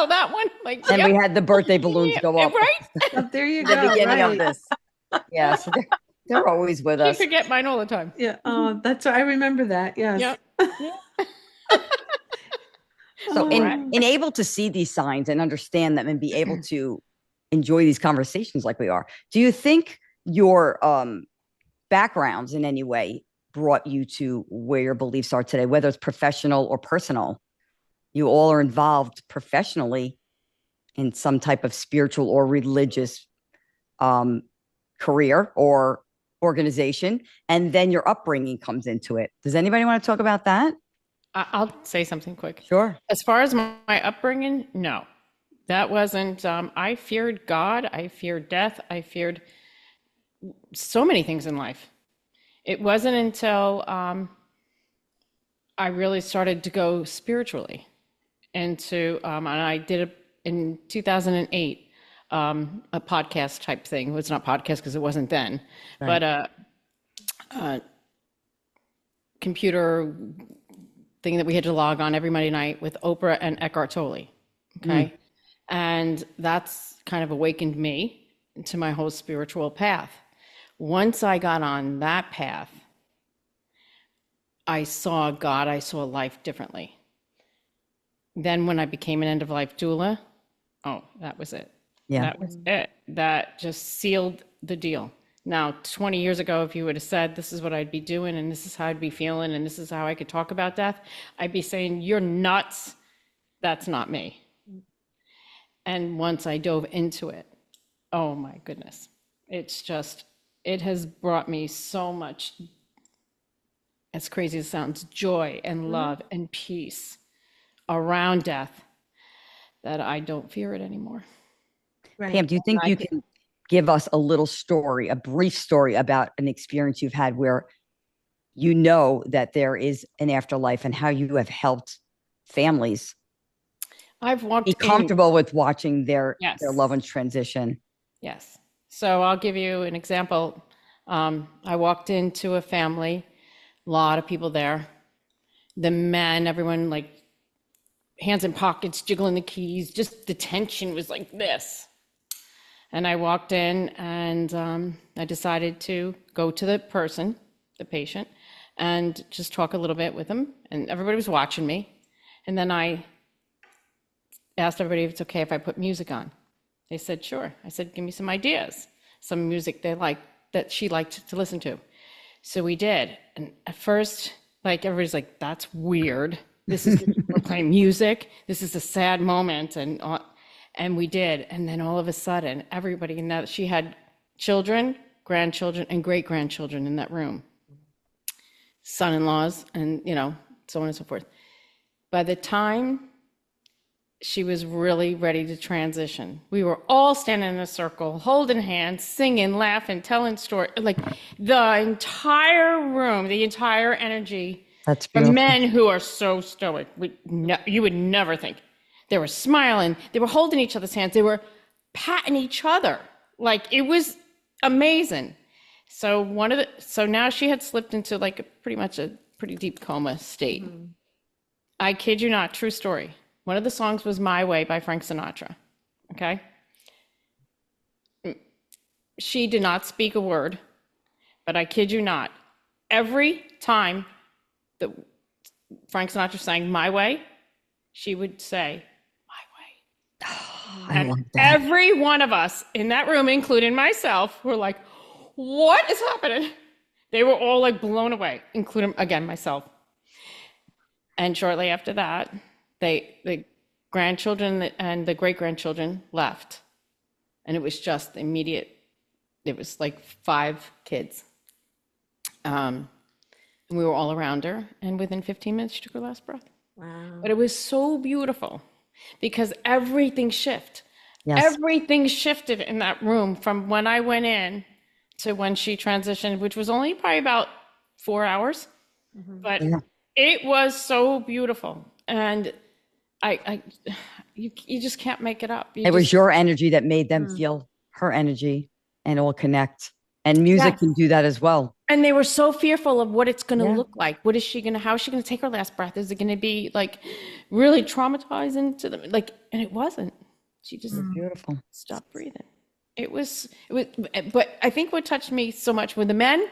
that one. Like, And yep. we had the birthday balloons go up. Right? Oh, there you The go. beginning of Right. this. Yeah, so they're always with You us. forget mine all the time. Yeah. Oh, I remember that. Yes. Yeah. So Oh. in able to see these signs and understand them and be able to enjoy these conversations like we are, do you think your backgrounds in any way brought you to where your beliefs are today, whether it's professional or personal? You all are involved professionally in some type of spiritual or religious career or organization, and then your upbringing comes into it. Does anybody want to talk about that? I'll say something quick. Sure. As far as my upbringing, no, that wasn't. I feared God. I feared death. I feared so many things in life. It wasn't until I really started to go spiritually into, and I did it in 2008, a podcast type thing. Well, it's not podcast because it wasn't then, Right. but a computer thing that we had to log on every Monday night with Oprah and Eckhart Tolle. Okay. And that's kind of awakened me to my whole spiritual path. Once I got on that path, I saw God, I saw life differently. Then when I became an end-of-life doula, oh, that was it. Yeah. That was it. That just sealed the deal. Now, 20 years ago, if you would have said, this is what I'd be doing, and this is how I'd be feeling, and this is how I could talk about death, I'd be saying, you're nuts. That's not me. And once I dove into it, oh my goodness, it has brought me so much, as crazy as it sounds, joy and love and peace around death that I don't fear it anymore. Right. Pam, do you think you can give us a little story, a brief story about an experience you've had where you know that there is an afterlife and how you have helped families I've walked be in, comfortable with watching their Yes. loved ones transition? yes. So I'll give you an example. I walked into a family, a lot of people there. The men, everyone like hands in pockets, jiggling the keys, just the tension was like this. And I walked in and I decided to go to the person, the patient, and just talk a little bit with them. And everybody was watching me. And then I asked everybody if it's okay if I put music on. They said, sure. I said, give me some ideas, some music they liked, that she liked to listen to. So we did. And at first, like everybody's like, that's weird. This is, we're playing music. This is a sad moment. And we did. And then all of a sudden, everybody, now she had children, grandchildren, and great-grandchildren in that room. Son-in-laws, and, so on and so forth. By the time she was really ready to transition, we were all standing in a circle, holding hands, singing, laughing, telling stories. Like the entire room, the entire energy That's For beautiful. men who are so stoic, you would never think. They were smiling, they were holding each other's hands, they were patting each other. Like, it was amazing. So now she had slipped into like pretty much a pretty deep coma state. I kid you not, true story. One of the songs was My Way by Frank Sinatra. Okay. She did not speak a word, but I kid you not, every time that Frank Sinatra sang My Way, she would say, My Way. I And love that. every one of us in that room, including myself, were like, what is happening? They were all like blown away, including, again, myself. And shortly after that, the grandchildren and the great-grandchildren left. And it was just immediate. It was like 5 kids. And we were all around her. And within 15 minutes, she took her last breath. Wow. But it was so beautiful because everything shifted. Yes. Everything shifted in that room from when I went in to when she transitioned, which was only probably about 4 hours. But Yeah. it was so beautiful. And you just can't make it up. It was your energy that made them feel her energy and all connect. And music Yes. can do that as well. And they were so fearful of what it's going to Yeah. look like. What is she going to, how is she going to take her last breath? Is it going to be like really traumatizing to them? Like, and it wasn't. She just Beautiful. stopped breathing. It was, but I think what touched me so much were the men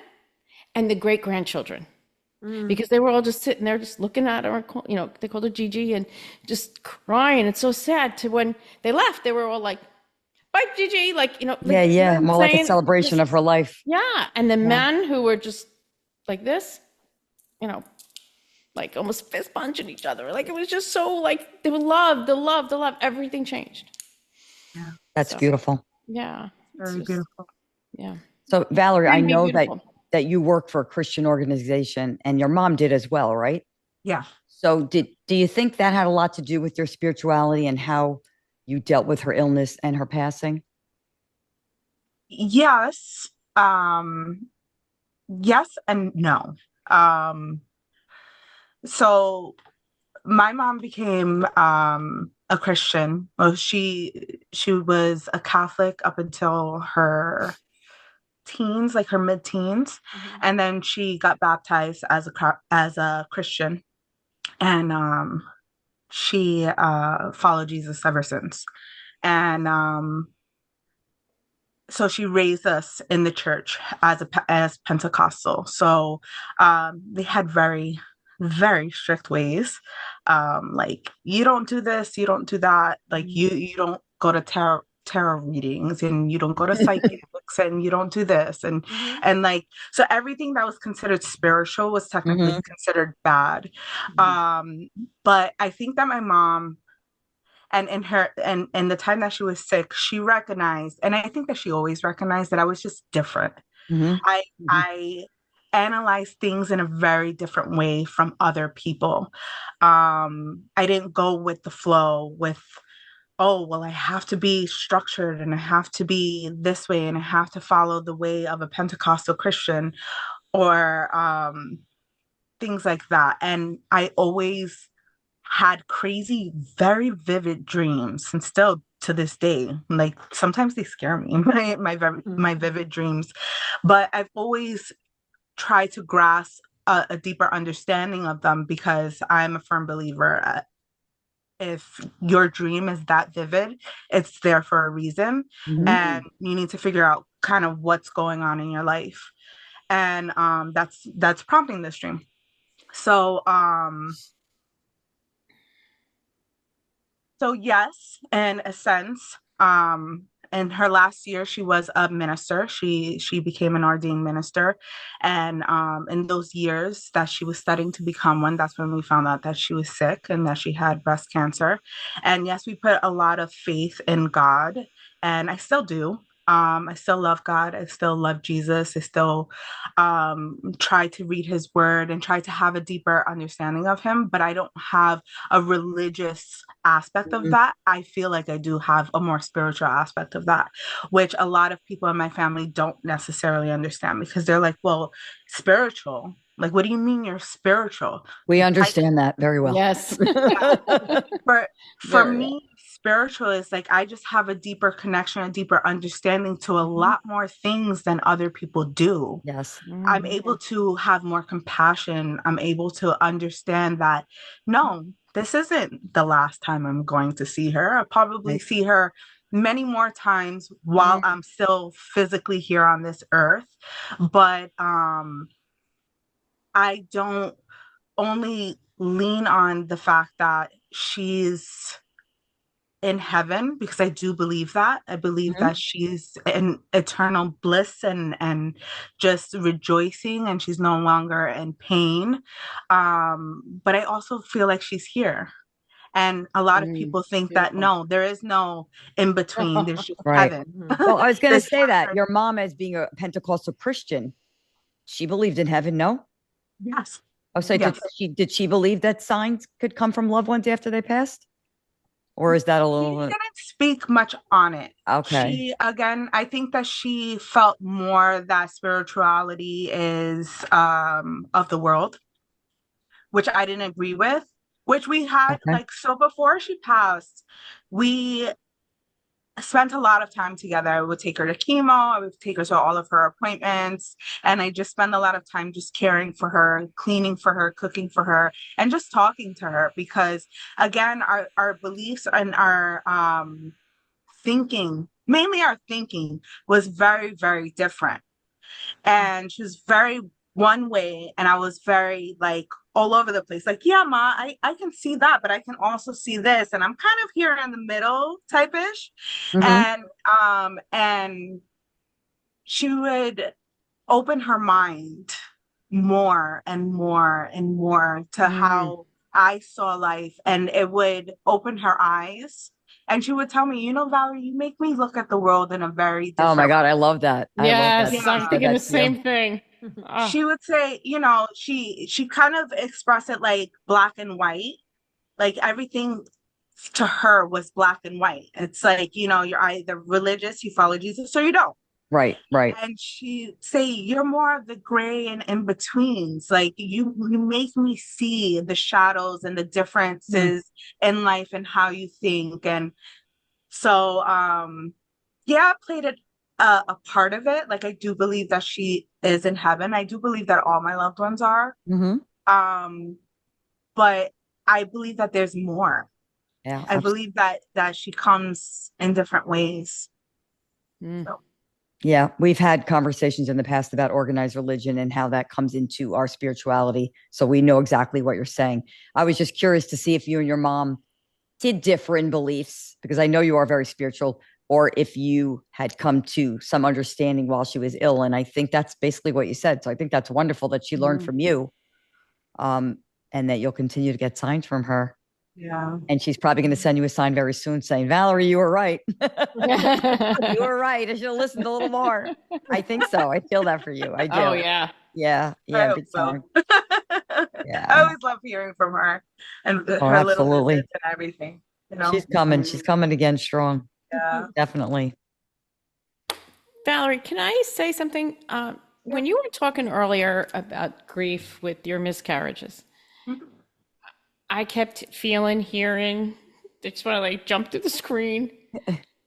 and the great grandchildren. Because they were all just sitting there, just looking at her, you know, they called her Gigi, and just crying. It's so sad. To when they left, they were all like, bye, Gigi. Like, you know, Yeah, like, yeah. you know what More I'm like a saying? celebration of her life. Yeah. And the men who were just like this, you know, like almost fist punching each other. Like, it was just so like, the love, everything changed. Yeah. That's So, beautiful. yeah. It's Very just, beautiful. yeah. So, Valarie, I Can be know beautiful. that you work for a Christian organization and your mom did as well, right? Yeah. So do you think that had a lot to do with your spirituality and how you dealt with her illness and her passing? Yes. Yes and no. So my mom became a Christian. Well, she was a Catholic up until her teens, like her mid-teens, and then she got baptized as a Christian, and she followed Jesus ever since. And so she raised us in the church as Pentecostal. So they had very, very strict ways. Like, you don't do this, you don't do that. Like, you don't go to tarot readings, and you don't go to psychics, and you don't do this, and like, so everything that was considered spiritual was technically considered bad. But I think that my mom, and in her and the time that she was sick, she recognized, and I think that she always recognized, that I was just different. I analyzed things in a very different way from other people. I didn't go with the flow with, oh, well, I have to be structured, and I have to be this way, and I have to follow the way of a Pentecostal Christian, or things like that. And I always had crazy, very vivid dreams, and still to this day, like, sometimes they scare me, my vivid dreams. But I've always tried to grasp a deeper understanding of them, because I'm a firm believer, if your dream is that vivid, it's there for a reason, and you need to figure out kind of what's going on in your life. And that's prompting this dream. So So yes, in a sense, in her last year, she was a minister. She became an ordained minister, and in those years that she was studying to become one, that's when we found out that she was sick and that she had breast cancer. And yes, we put a lot of faith in God, and I still do. I still love God. I still love Jesus. I still try to read his word and try to have a deeper understanding of him, but I don't have a religious aspect of that. I feel like I do have a more spiritual aspect of that, which a lot of people in my family don't necessarily understand, because they're like, well, spiritual, Like, what do you mean you're spiritual? We understand that very well. Yes. For Very well. me, spiritual is like I just have a deeper connection, a deeper understanding to a lot more things than other people do. Yes. I'm able to have more compassion. I'm able to understand that no, this isn't the last time I'm going to see her. I'll probably Right. see her many more times while I'm still physically here on this earth. But I don't only lean on the fact that she's in heaven, because I do believe that. I believe Mhm. that she's in eternal bliss and just rejoicing, and she's no longer in pain. But I also feel like she's here. And a lot of people think that Beautiful. no, there is no in between. There's just Right. heaven. Well, I was going to There's say that heaven. your mom, as being a Pentecostal Christian, she believed in heaven. No. Yes. Oh, so Yes. did she believe that signs could come from loved ones after they passed? Or is that a She little didn't speak much on it. okay? She, again, I think that she felt more that spirituality is of the world, which I didn't agree with, which we had Okay. like, so before she passed, we spent a lot of time together. I would take her to chemo, I would take her to all of her appointments, and I just spend a lot of time just caring for her, cleaning for her, cooking for her, and just talking to her, because again, our beliefs and our thinking, mainly our thinking, was very, very different. And she was very one way, and I was very like all over the place. Like, yeah, ma, I can see that, but I can also see this. And I'm kind of here in the middle type ish. Mhm. And she would open her mind more and more and more to how I saw life, and it would open her eyes. And she would tell me, you know, Valerie, you make me look at the world in a very Oh my different God, I love that. I love that. Yes, way. She I'm said thinking that the to you. same thing. Ah, She would say, you know, she kind of expressed it like black and white, like everything to her was black and white. It's like, you know, you're either religious, you follow Jesus, or you don't. Right, right. And she say, you're more of the gray and in betweens. Like you make me see the shadows and the differences in life and how you think. And so yeah, I played a part of it. Like, I do believe that she is in heaven. I do believe that all my loved ones are. Hmm. Um, but I believe that there's more. Yeah. I believe that she comes in different ways. So Yeah, we've had conversations in the past about organized religion and how that comes into our spirituality. So we know exactly what you're saying. I was just curious to see if you and your mom did differ in beliefs, because I know you are very spiritual, or if you had come to some understanding while she was ill. And I think that's basically what you said. So I think that's wonderful that she learned from you, um, and that you'll continue to get signs from her. yeah. And she's probably going to send you a sign very soon saying, Valarie, you were right. You oh were right. I should have listened a little more. I think so. I feel that for you. I do. yeah. Yeah. I Yeah. hope Big so. time. I Yeah. always love hearing from her and Oh, her little absolutely. visits and everything, you She's know? coming. She's coming again strong. Yeah. Definitely. Valarie, can I say something? When you were talking earlier about grief with your miscarriages, Mhm. I kept feeling, hearing, just want to like jump to the screen.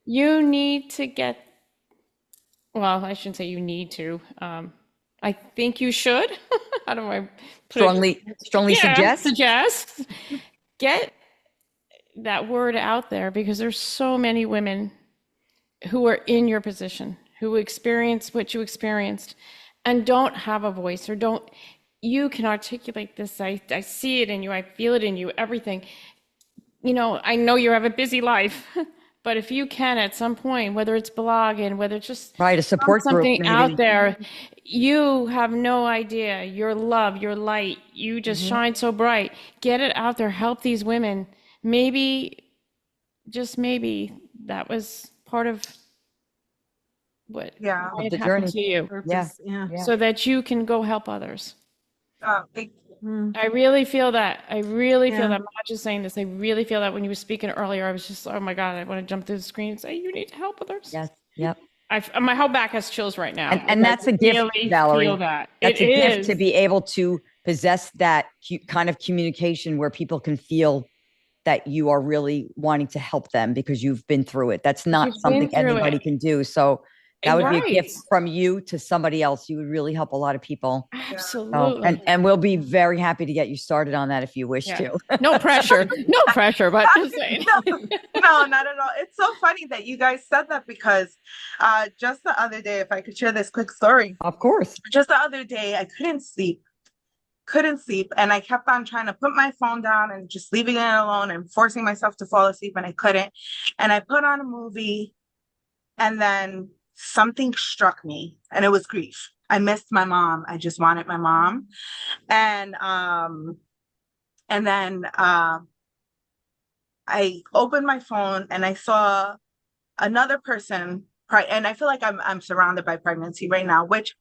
You need to get, well, I shouldn't say you need to. I think you should. How do I put it? Strongly Yeah, suggest. suggest. Get that word out there, because there's so many women who are in your position, who experience what you experienced and don't have a voice, or don't, you can articulate this. I see it in you, I feel it in you, everything. You know, I know you have a busy life, but if you can at some point, whether it's blogging, whether it's just Right. A support group, something out maybe. there, you have no idea. Your love, your light, you just shine so bright. Get it out there, help these women. Maybe, just maybe, that was part of what Yeah. might The have happened journey. to you, Yeah. Purpose. Yeah. Yeah. so that you can go help others. Thank you. I really feel that. I really feel Yeah. that. I'm not just saying this. I really feel that when you were speaking earlier, I was just, oh my God, I want to jump through the screen and say, you need to help others. Yes. Yep. My whole back has chills right now. And that's a gift, Really Valarie. feel that. That's It a gift is. to be able to possess that kind of communication where people can feel that you are really wanting to help them because you've been through it. That's not You've something been through anybody it. can do. So that would be a Right. gift from you to somebody else. You would really help a lot of people. Absolutely. And we'll be very happy to get you started on that if you wish to. No pressure. No pressure, but just saying. No, not at all. It's so funny that you guys said that because just the other day, if I could share this quick story. Of course. Just the other day, I couldn't sleep. And I kept on trying to put my phone down and just leaving it alone and forcing myself to fall asleep, and I couldn't. And I put on a movie, and then something struck me, and it was grief. I missed my mom. I just wanted my mom. And then I opened my phone and I saw another person, and I feel like I'm surrounded by pregnancy right now, which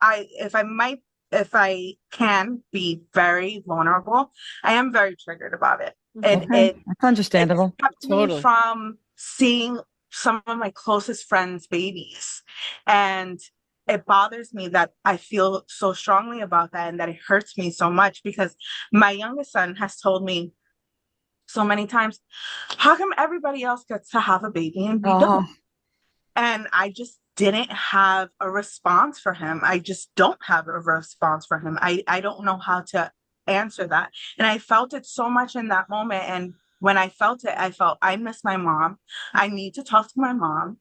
if I can be very vulnerable, I am very triggered about it. And Okay. That's understandable. It kept me from seeing some of my closest friends' babies. And it bothers me that I feel so strongly about that and that it hurts me so much because my youngest son has told me so many times, how come everybody else gets to have a baby and we don't? And I just didn't have a response for him. I just don't have a response for him. I don't know how to answer that. And I felt it so much in that moment. And when I felt it, I felt I miss my mom. I need to talk to my mom.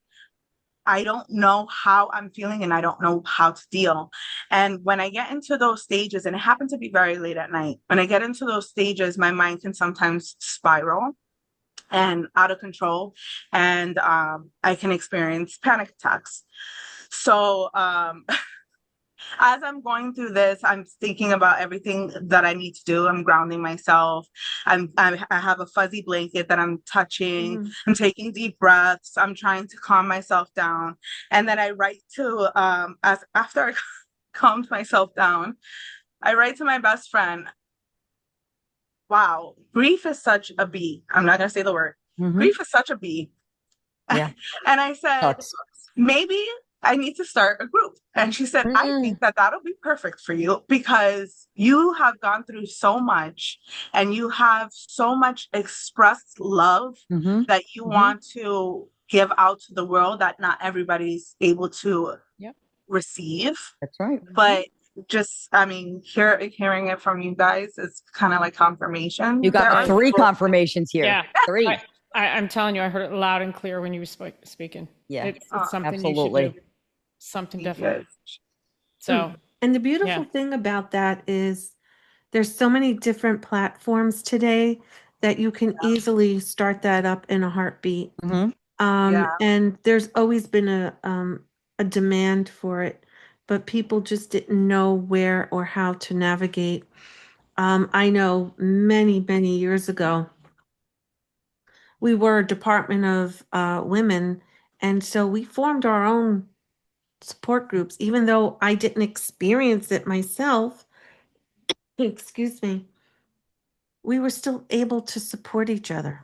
I don't know how I'm feeling and I don't know how to deal. And when I get into those stages, and it happened to be very late at night, when I get into those stages, my mind can sometimes spiral and out of control, and I can experience panic attacks. So as I'm going through this, I'm thinking about everything that I need to do. I'm grounding myself. I have a fuzzy blanket that I'm touching. I'm taking deep breaths. I'm trying to calm myself down. And then I write to, after I calmed myself down, I write to my best friend, wow, grief is such a B. I'm not going to say the word. Grief is such a B. Yeah. And I said, maybe I need to start a group. And she said, I think that that'll be perfect for you because you have gone through so much and you have so much expressed love that you want to give out to the world that not everybody's able to receive. That's right. But just, I mean, hearing it from you guys is kind of like confirmation. You got 3 confirmations here. Yeah. 3. I'm telling you, I heard it loud and clear when you were speaking. Yeah. It's something absolutely. you should do. Something definitely. So, and the beautiful thing about that is there's so many different platforms today that you can easily start that up in a heartbeat. And there's always been a demand for it, but people just didn't know where or how to navigate. I know many, many years ago, we were a department of women, and so we formed our own support groups, even though I didn't experience it myself. Excuse me. We were still able to support each other.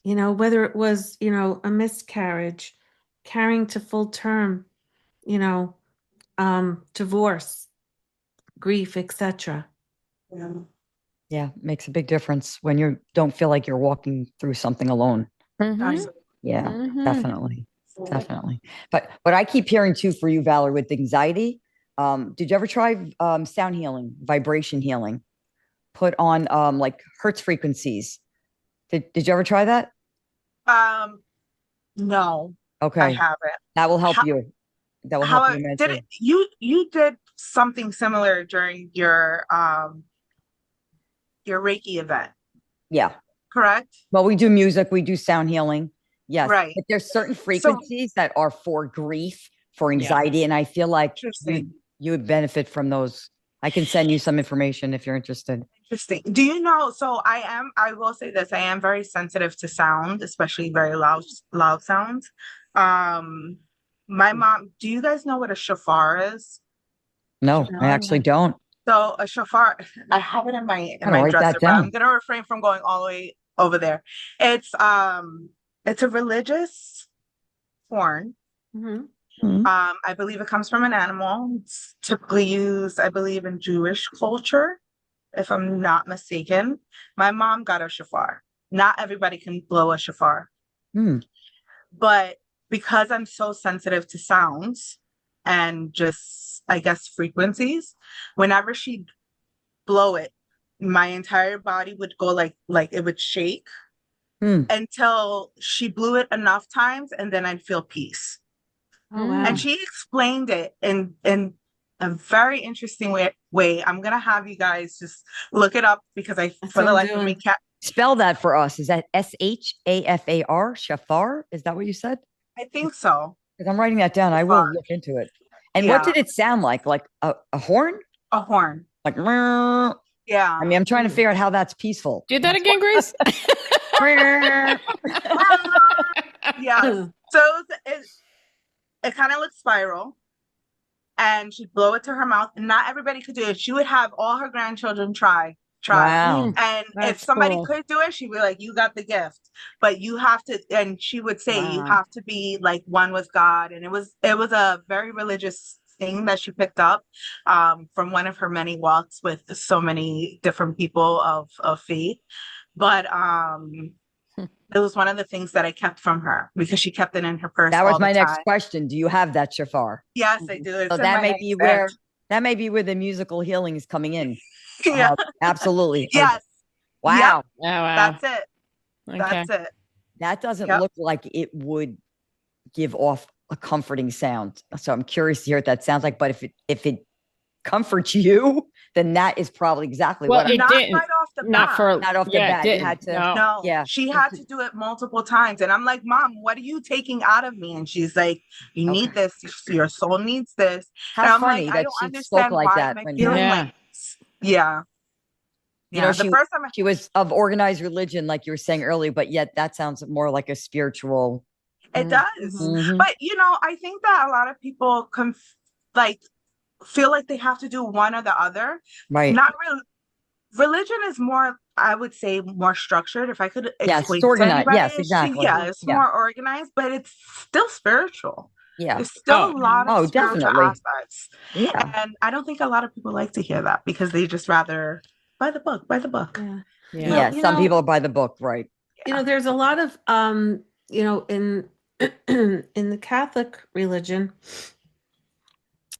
You know, whether it was, you know, a miscarriage, carrying to full term, you know, divorce, grief, etc. Yeah, makes a big difference when you don't feel like you're walking through something alone. Yeah, definitely. Definitely. But what I keep hearing too for you, Valarie, with anxiety, did you ever try sound healing, vibration healing? Put on like hertz frequencies. Did you ever try that? No. Okay. I haven't. That will help you. That will help you immensely. You did something similar during your Reiki event. Yeah. Correct? Well, we do music, we do sound healing. Yes. Right. But there's certain frequencies that are for grief, for anxiety. And I feel like you would benefit from those. I can send you some information if you're interested. Interesting. Do you know, so I will say this, I am very sensitive to sound, especially very loud sounds. My mom, do you guys know what a shofar is? No, I actually don't. So a shofar, I have it in my dresser, but I'm going to refrain from going all the way over there. It's a religious horn Mhm. I believe it comes from an animal. It's typically used, I believe, in Jewish culture, if I'm not mistaken. My mom got a shofar. Not everybody can blow a shofar, Hmm. but because I'm so sensitive to sounds and just, I guess, frequencies, whenever she blow it, my entire body would go like it would shake Hmm. until she blew it enough times, and then I'd feel peace. Oh, wow. And she explained it in a very interesting way. I'm gonna have you guys just look it up because That's for what the I'm life of me, doing. Spell that for us. Is that Shafar? Shafar? Is that what you said? I think so. Because I'm writing that down. I will Far. look into it. And what Yeah, did it sound like? Like a horn? a horn. Like, I Yeah. mean, I'm trying to figure out how that's peaceful. Do that again, Grace. Yeah. So it kind of looks spiral, and she'd blow it to her mouth, and not everybody could do it. She would have all her grandchildren try. Wow. And if That's somebody cool. could do it, she'd be like, you got the gift. But you have to, and she would say you Wow. have to be like one with God. And it was a very religious thing that she picked up from one of her many walks with so many different people of faith. But it was one of the things that I kept from her because she kept it in her purse That all was the my next time. question. Do you have that shafar? Yes, I do. It's So in that my may be nightstand. where the musical healing is coming in. Yeah. Absolutely. Yes. Wow. Oh, wow. That's it. Okay. That's it. That doesn't Yep. look like it would give off a comforting sound. So I'm curious to hear what that sounds like. But if it comforts you, then that is probably exactly Well, what it Not didn't. right off the Not bat. for. not off the Yeah, it bat. You didn't. had to No. No, yeah. she had to do it multiple times. And I'm like, Mom, what are you taking out of me? And she's like, you Okay. need this. Your soul needs this. How And I'm funny like, I that don't she spoke understand like why that am I when feeling Yeah. like this. Yeah. you know The she first time she was of organized religion, like you were saying earlier, but yet that sounds more like a spiritual. it does. Mhm. But I think that a lot of people like feel like they have to do one or the other. Right. Not really. Religion is more, I would say, more structured. If I could Yes, it's explain to organized. anybody, Yes, exactly. it's Yeah. more organized, but it's still spiritual. Yeah. There's still Oh, a lot of Oh, spiritual definitely. aspects. Yeah. And I don't think a lot of people like to hear that because they just rather buy the book, buy the book. Yeah. Yeah. Yeah. You Some know, people are by the book, right? there's a lot of in in the Catholic religion,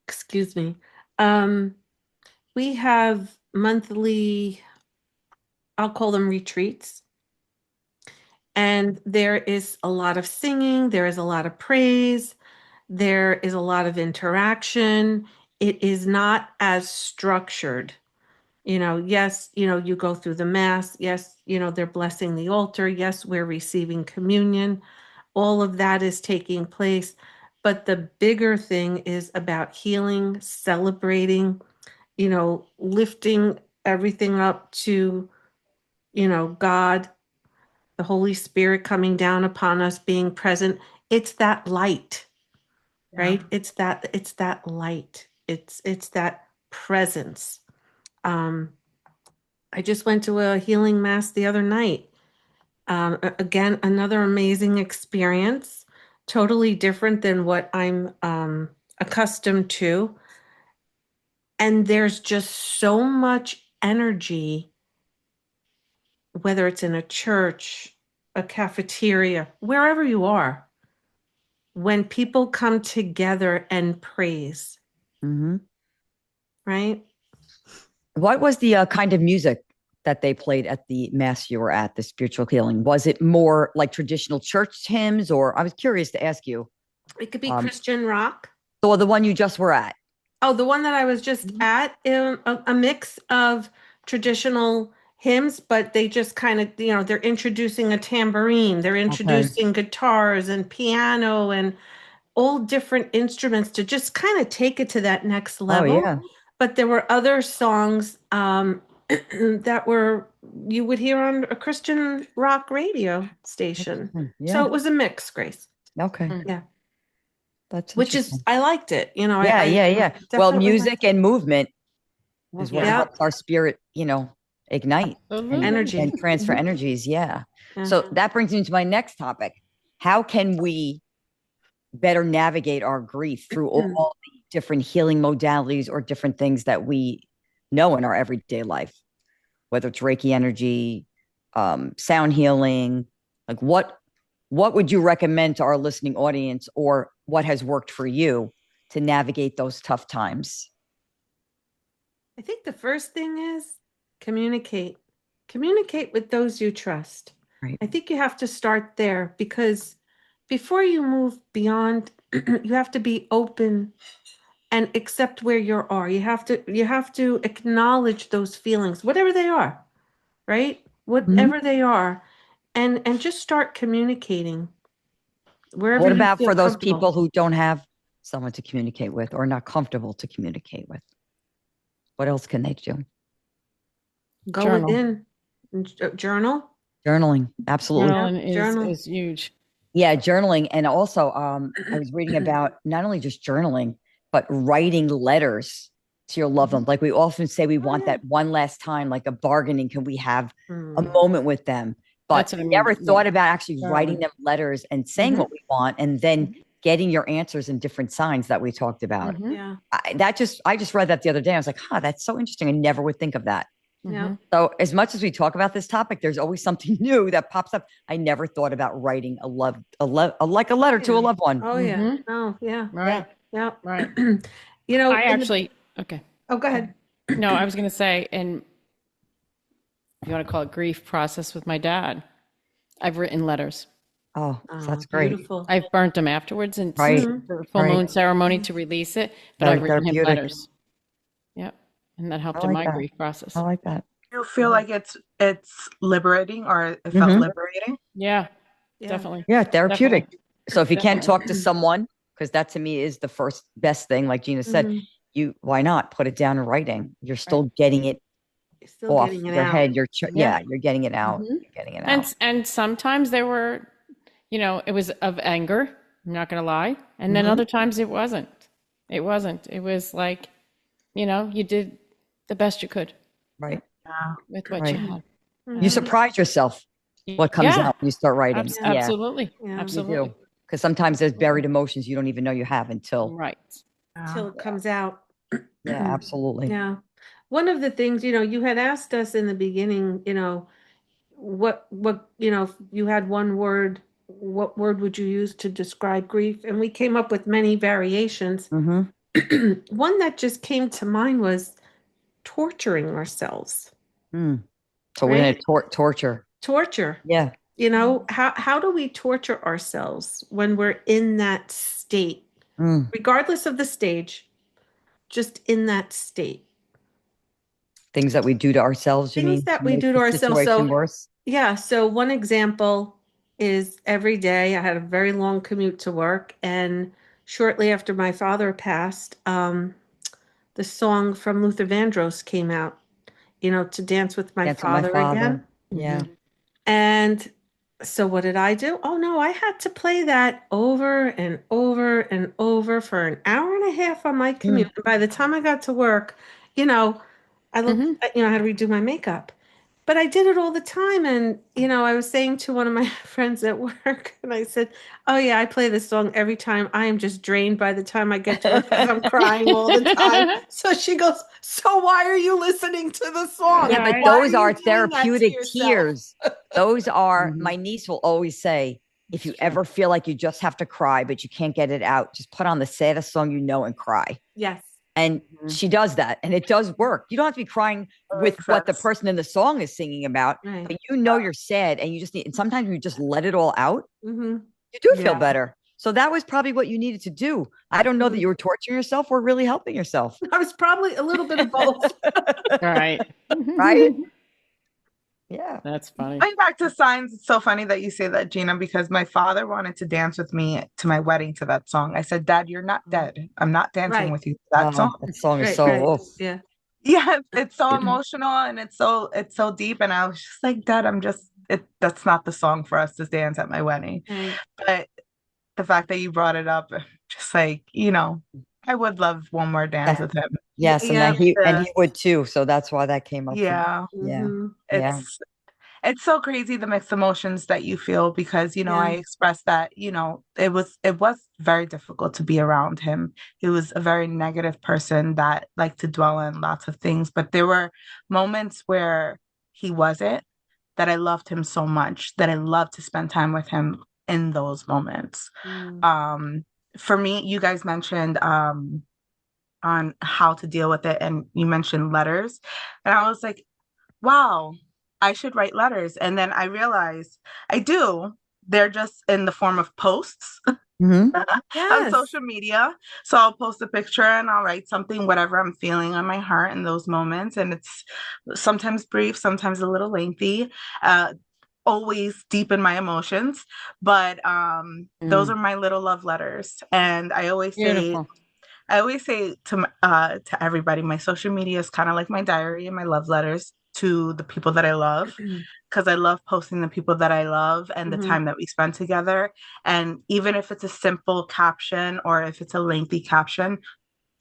excuse me, we have monthly, I'll call them retreats. And there is a lot of singing, there is a lot of praise, there is a lot of interaction. It is not as structured. Yes, you go through the mass. Yes, they're blessing the altar. Yes, we're receiving communion. All of that is taking place. But the bigger thing is about healing, celebrating, lifting everything up to, God, the Holy Spirit coming down upon us, being present. It's that light, right? It's that light. It's that presence. I just went to a healing mass the other night. Again, another amazing experience, totally different than what I'm accustomed to. And there's just so much energy, whether it's in a church, a cafeteria, wherever you are, when people come together and praise, Mm-hmm. right? What was the kind of music that they played at the mass you were at, the spiritual healing? Was it more like traditional church hymns, or I was curious to ask you? It could be Christian rock. So the one you just were at. Oh, the one that I was just at, a mix of traditional hymns, but they just kind of, they're introducing a tambourine, they're introducing guitars and piano and all different instruments to just kind of take it to that next level. Oh, yeah. But there were other songs that you would hear on a Christian rock radio station. Yeah. So it was a mix, Grace. Okay. Yeah. That's Which is, I liked it. Yeah. Well, definitely music liked it. and movement is what Yeah. helps our spirit, ignite Energy. and transfer energies. Yeah. Yeah. So that brings me to my next topic. How can we better navigate our grief through all the different healing modalities or different things that we know in our everyday life, whether it's Reiki energy, sound healing. Like what would you recommend to our listening audience, or what has worked for you to navigate those tough times? I think the first thing is communicate. Communicate with those you trust. Right. I think you have to start there, because before you move beyond, you have to be open and accept where you are. You have to acknowledge those feelings, whatever they are, right? Whatever they are, and just start communicating wherever What you about feel for those comfortable. people who don't have someone to communicate with or not comfortable to communicate with? What else can they do? Go Journal. within, journal. Journaling, absolutely. Journaling Journal. is huge. Yeah, journaling. And also, I was reading about not only just journaling, but writing letters to your loved ones. Like we often say, we want that one last time, like a bargaining. Can we have a moment with them? But That's what I mean. never thought Yeah. about actually writing Journaling. them letters and saying what we want, and then getting your answers in different signs that we talked about. Yeah. I just read that the other day. I was like, that's so interesting. I never would think of that. Yeah. So as much as we talk about this topic, there's always something new that pops up. I never thought about writing like a letter to a loved one. Oh yeah. Oh yeah. Right. Yeah. Right. You know, I actually, okay. oh, go ahead. No, I was going to say, and if you want to call it grief process with my dad, I've written letters. Oh, that's great. Beautiful. I've burnt them afterwards and Right. for full Right. moon ceremony to release it, but Very I've written him therapeutic. letters. Yep. And that helped I in like my that. grief process. I like that. You feel like it's liberating, or it felt liberating? Yeah, Yeah. definitely. Yeah, therapeutic. Definitely. So if you can't Definitely. talk to someone, because that to me is the first best thing, like Gina said, why not put it down in writing? You're still getting it You're still off getting it your out. head. You're you're getting it out. Mhm. You're getting it out. And sometimes there were, it was of anger, I'm not going to lie. And then other times it wasn't. It wasn't. It was like, you did the best you could Right. with what Right. you had. You surprise yourself what comes Yeah. out when you start writing. Yeah, Absolutely. Yeah. you Absolutely. do. Because sometimes there's buried emotions you don't even know you have until. Right. Till it comes out. Yeah, absolutely. Yeah. One of the things, you had asked us in the beginning, what, if you had one word, what word would you use to describe grief? And we came up with many variations. Mm-hmm. One that just came to mind was torturing ourselves. So we're going to torture. Torture. Yeah. How do we torture ourselves when we're in that state, regardless of the stage, just in that state? Things that we do to ourselves, you mean? Things that we make do to the ourselves. situation So, worse? yeah. So one example is every day I had a very long commute to work, and shortly after my father passed, the song from Luther Vandross came out, To Dance with My Dance with my Father father. Again. Yeah. And so what did I do? Oh no, I had to play that over and over and over for an hour and a half on my commute. And by the time I got to work, I looked, I had to redo my makeup. But I did it all the time. And, I was saying to one of my friends at work, and I said, oh yeah, I play this song every time. I am just drained by the time I get to work because I'm crying all the time. So she goes, so why are you listening to the song? Yeah, but Why those you are doing that to therapeutic yourself? tears. Those are, my niece will always say, if you ever feel like you just have to cry, but you can't get it out, just put on the saddest song you know and cry. Yes. And she does that, and it does work. You don't have to be crying with what the person in the song is singing about, but you're sad, and you just need, and sometimes you just let it all out. You do feel better. So that was probably what you needed to do. I don't know that you were torturing yourself or really helping yourself. I was probably a little bit of both. Right. Right? Yeah. That's funny. Going back to signs, it's so funny that you say that, Gina, because my father wanted to dance with me to my wedding to that song. I said, Dad, you're not dead. I'm not dancing with you to that song. That song is so oof. Yeah. Yeah, it's so emotional and it's so deep. And I was just like, Dad, that's not the song for us to dance at my wedding. But the fact that you brought it up, just like, I would love one more dance with him. Yes, and he would too. So that's why that came up. Yeah. Yeah. It's so crazy the mixed emotions that you feel because, I Yeah. expressed that, it was very difficult to be around him. He was a very negative person that liked to dwell on lots of things, but there were moments where he wasn't, that I loved him so much that I loved to spend time with him in those moments. Mm. Um, for me, you guys mentioned on how to deal with it, and you mentioned letters, and I was like, wow, I should write letters. And then I realized I do. They're just in the form of posts Mhm. on Yes. social media. So I'll post a picture and I'll write something, whatever I'm feeling on my heart in those moments. And it's sometimes brief, sometimes a little lengthy, uh, always deep in my emotions. But those Mm. are my little love letters. And Beautiful. I always say to everybody, my social media is kind of like my diary and my love letters to the people that I love, because I love posting the people that I love and the Mhm. time that we spend together. And even if it's a simple caption or if it's a lengthy caption,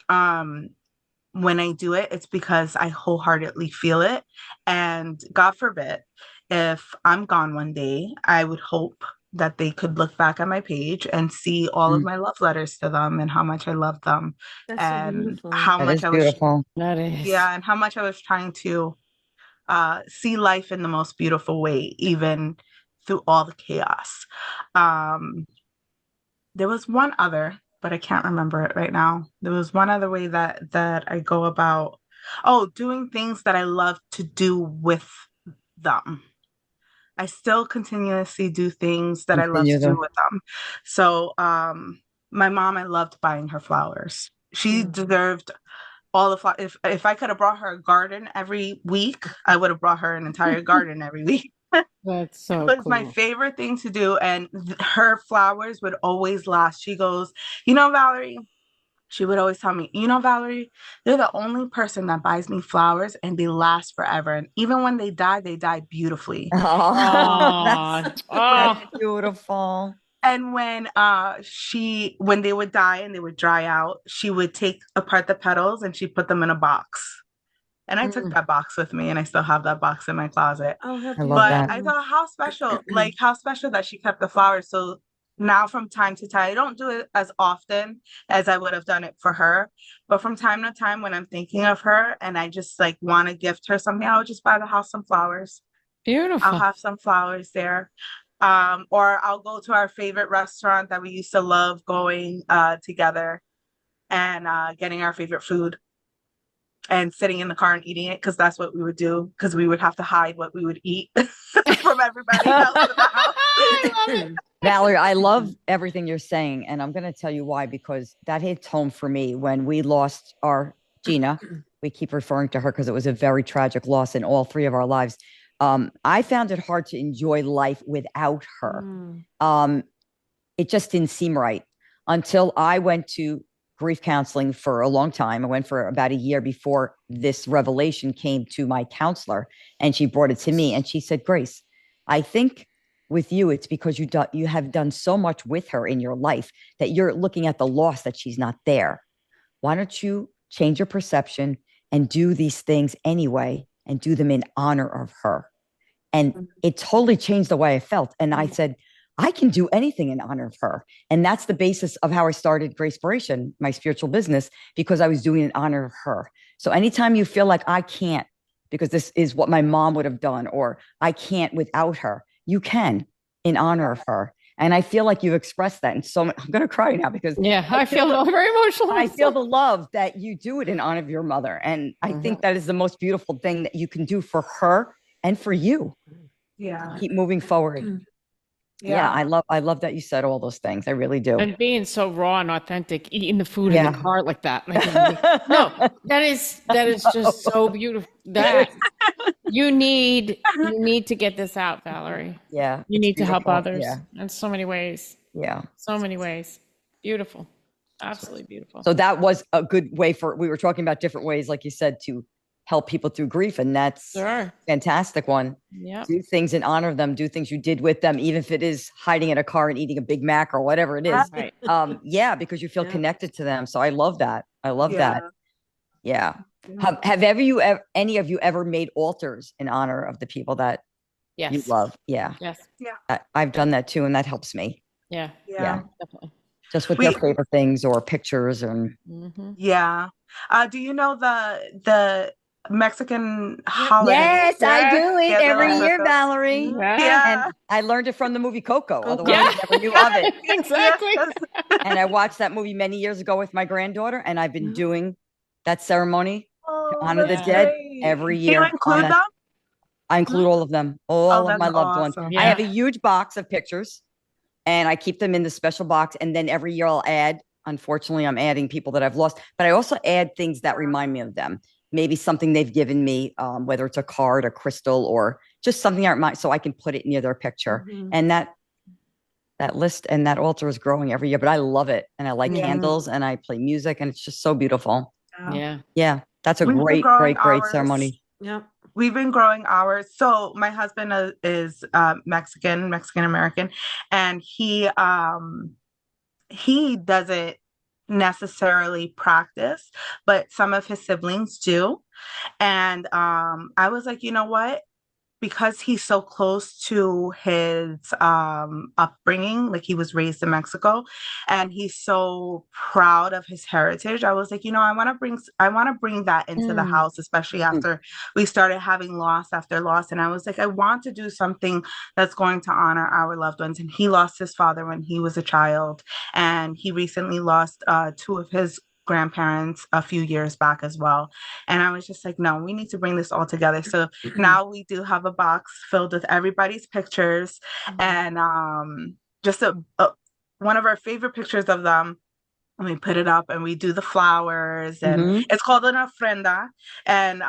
um, when I do it, it's because I wholeheartedly feel it. And God forbid, if I'm gone one day, I would hope that they could look back at my page and see all of Mm. my love letters to them and how much I love them That's so and beautiful. how That much is I was, beautiful. That is. yeah, and how much I was trying to see life in the most beautiful way, even through all the chaos. Um, there was one other, but I can't remember it right now. There was one other way that I go about, oh, doing things that I love to do with them. I still continuously do things that I love Continue to do to. with them. So, my mom, I loved buying her flowers. She Mm. deserved all the flowers. If I could have brought her a garden every week, I would have brought her an entire garden every week. That's It so was my cool. favorite thing to do, and her flowers would always last. She goes, Valarie, she would always tell me, Valarie, you're the only person that buys me flowers and they last forever. And even when they die beautifully. Oh, Oh, that's oh, beautiful. And when they would die and they would dry out, she would take apart the petals and she put them in a box. And I took Mm. that box with me and I still have that box in my closet. Oh, how I love But that. I beautiful. thought how special that she kept the flowers. So now from time to time, I don't do it as often as I would have done it for her. But from time to time, when I'm thinking of her and I just like want to gift her something, I would just buy the house some flowers. I'll beautiful. have some flowers there. Or I'll go to our favorite restaurant that we used to love going together and getting our favorite food and sitting in the car and eating it because that's what we would do because we would have to hide what we would eat from everybody else in the I house. love it. Valerie, I love everything you're saying, and I'm going to tell you why, because that hits home for me when we lost our Gina. We keep referring to her because it was a very tragic loss in all three of our lives. I found it hard to enjoy life without her. Mm. Um, it just didn't seem right until I went to grief counseling for a long time. I went for about a year before this revelation came to my counselor, and she brought it to me. And she said, Grace, I think with you, it's because you have done so much with her in your life that you're looking at the loss that she's not there. Why don't you change your perception and do these things anyway and do them in honor of her? And it totally changed the way I felt. And I said, I can do anything in honor of her. And that's the basis of how I started Gracepiration, my spiritual business, because I was doing it in honor of her. So anytime you feel like I can't, because this is what my mom would have done, or I can't without her, you can in honor of her. And I feel like you've expressed that. And so I'm going to cry now because Yeah, I I feel feel very emotional I feel myself. the love that you do it in honor of your mother. And I think that is the most beautiful thing that you can do for her and for you. Yeah. Keep moving forward. Yeah, Yeah. I love that you said all those things. I really do. And being so raw and authentic, eating the food in the Yeah. car like that. Like, no, that is just so beautiful. That you need to get this out, Valerie. Yeah, You it's need to help beautiful. others Yeah, in so many ways. yeah. So many ways. Beautiful. Absolutely beautiful. So that was a good way we were talking about different ways, like you said, to help people through grief. And that's Sure. a fantastic one. Yep. Do things in honor of them, do things you did with them, even if it is hiding in a car and eating a Big Mac or whatever it is. Right. Yeah, because you feel Yeah. connected to them. So I love that. I love that. Yeah. Yeah. Yeah. Have any of you ever made altars in honor of the people that you Yes. love. Yeah. Yes. I've done that too, and that helps me. Yeah. Yeah. Definitely. Just with their We favorite things or pictures and Mm-hmm. Yeah. Do you know the Mexican holiday? yes, I Yes. do it Yeah, the every Los Yes. year, Muertos. Valerie. Yeah. And Yeah. I learned it from the movie Coco. Otherwise, Yeah. I never knew of Yes, it. yes, Exactly. yes. And I watched that movie many years ago with my granddaughter, and I've been doing that ceremony to Oh, honor the that's Yeah. dead great. every Do you year on include that. them? I include all of them, Oh, all of that's my loved ones. awesome. I have Yeah. a huge box of pictures, and I keep them in the special box. And then every year I'll add, unfortunately, I'm adding people that I've lost, but I also add things that remind me of them. Maybe something they've given me, whether it's a card, a crystal, or just something that reminds, so I can put it near their picture. Mhm. And that list and that altar is growing every year, but I love it. And I like Yeah. candles and I play music, and it's just so beautiful. Yeah. Yeah. That's a We've been great, growing great, great ours. ceremony. Yep. We've been growing ours. So my husband is Mexican American, and he doesn't necessarily practice, but some of his siblings do. And I was like, you know what? Because he's so close to his upbringing, like he was raised in Mexico, and he's so proud of his heritage. I was like, you know, I want to bring that into the house, especially after we started having loss after loss. And I was like, I want to do something that's going to honor our loved ones. And he lost his father when he was a child, and he recently lost two of his grandparents a few years back as well. And I was just like, no, we need to bring this all together. So now we do have a box filled with everybody's pictures, and just one of our favorite pictures of them. And we put it up and we do the flowers, and Mhm. it's called an ofrenda. And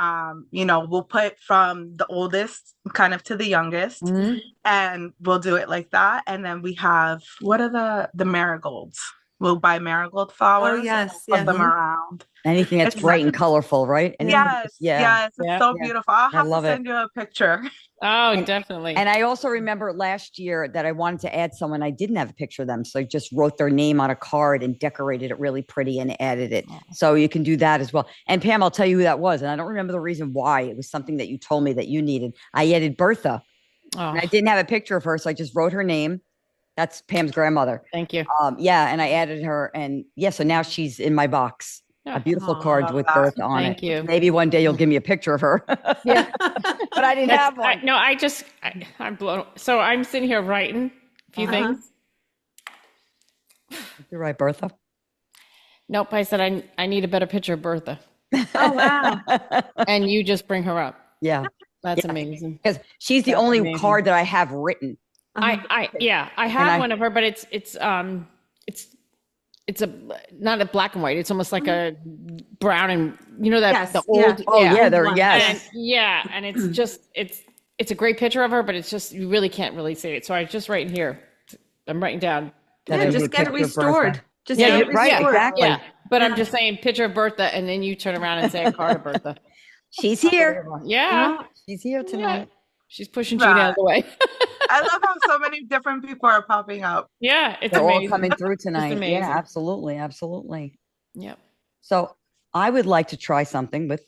you know, we'll put from the oldest kind of to the youngest, Mhm. and we'll do it like that. And then we have, what are the marigolds? We'll buy marigold flowers, yes, put them yes. around. Anything that's It's bright and colorful, right? Anything Yes, yeah. yes, it's Yeah. so Yeah. beautiful. I'll I have to love it. send you a picture. Oh, And- definitely. And I also remember last year that I wanted to add someone. I didn't have a picture of them. So I just wrote their name on a card and decorated it really pretty and added it. So you can do that as well. And Pam, I'll tell you who that was. And I don't remember the reason why. It was something that you told me that you needed. I added Bertha. Oh, And I didn't have a picture of her. So I just wrote her name. That's Pam's grandmother. thank you. Yeah. And I added her. And yeah, so now she's in my box. Yeah. A beautiful Aw, card love with that. Bertha on Thank it. you. Maybe one day you'll give me a picture of her. Yeah. But I didn't have one. No, I'm blown. So I'm sitting here writing a few Uh-huh. things. You're right, Bertha. Nope. I said I need a better picture of Bertha, Oh, wow. and you just bring her up. Yeah. That's Yeah. amazing. Because she's the That's only amazing. card that I have written. Uh-huh. I have I- one of her, but it's not a black and white. It's almost like a brown and that Yes, the yeah. old Oh yeah, they're One. yes. and it's just it's a great picture of her, but it's just you really can't really see it. So I just writing here. I'm writing down. That Yeah, is a just get it picture of Bertha. restored. Just Yeah, get you're it right, restored. exactly. Yeah, but I'm just saying picture of Bertha, and then you turn around and say a card of Bertha. She's here. Yeah, Oh, She's here tonight. she's pushing Gina out of the way. I love how so many different people are popping up. Yeah, it's They're all amazing. coming through tonight. amazing. Yeah, absolutely, absolutely. Yep. So I would like to try something with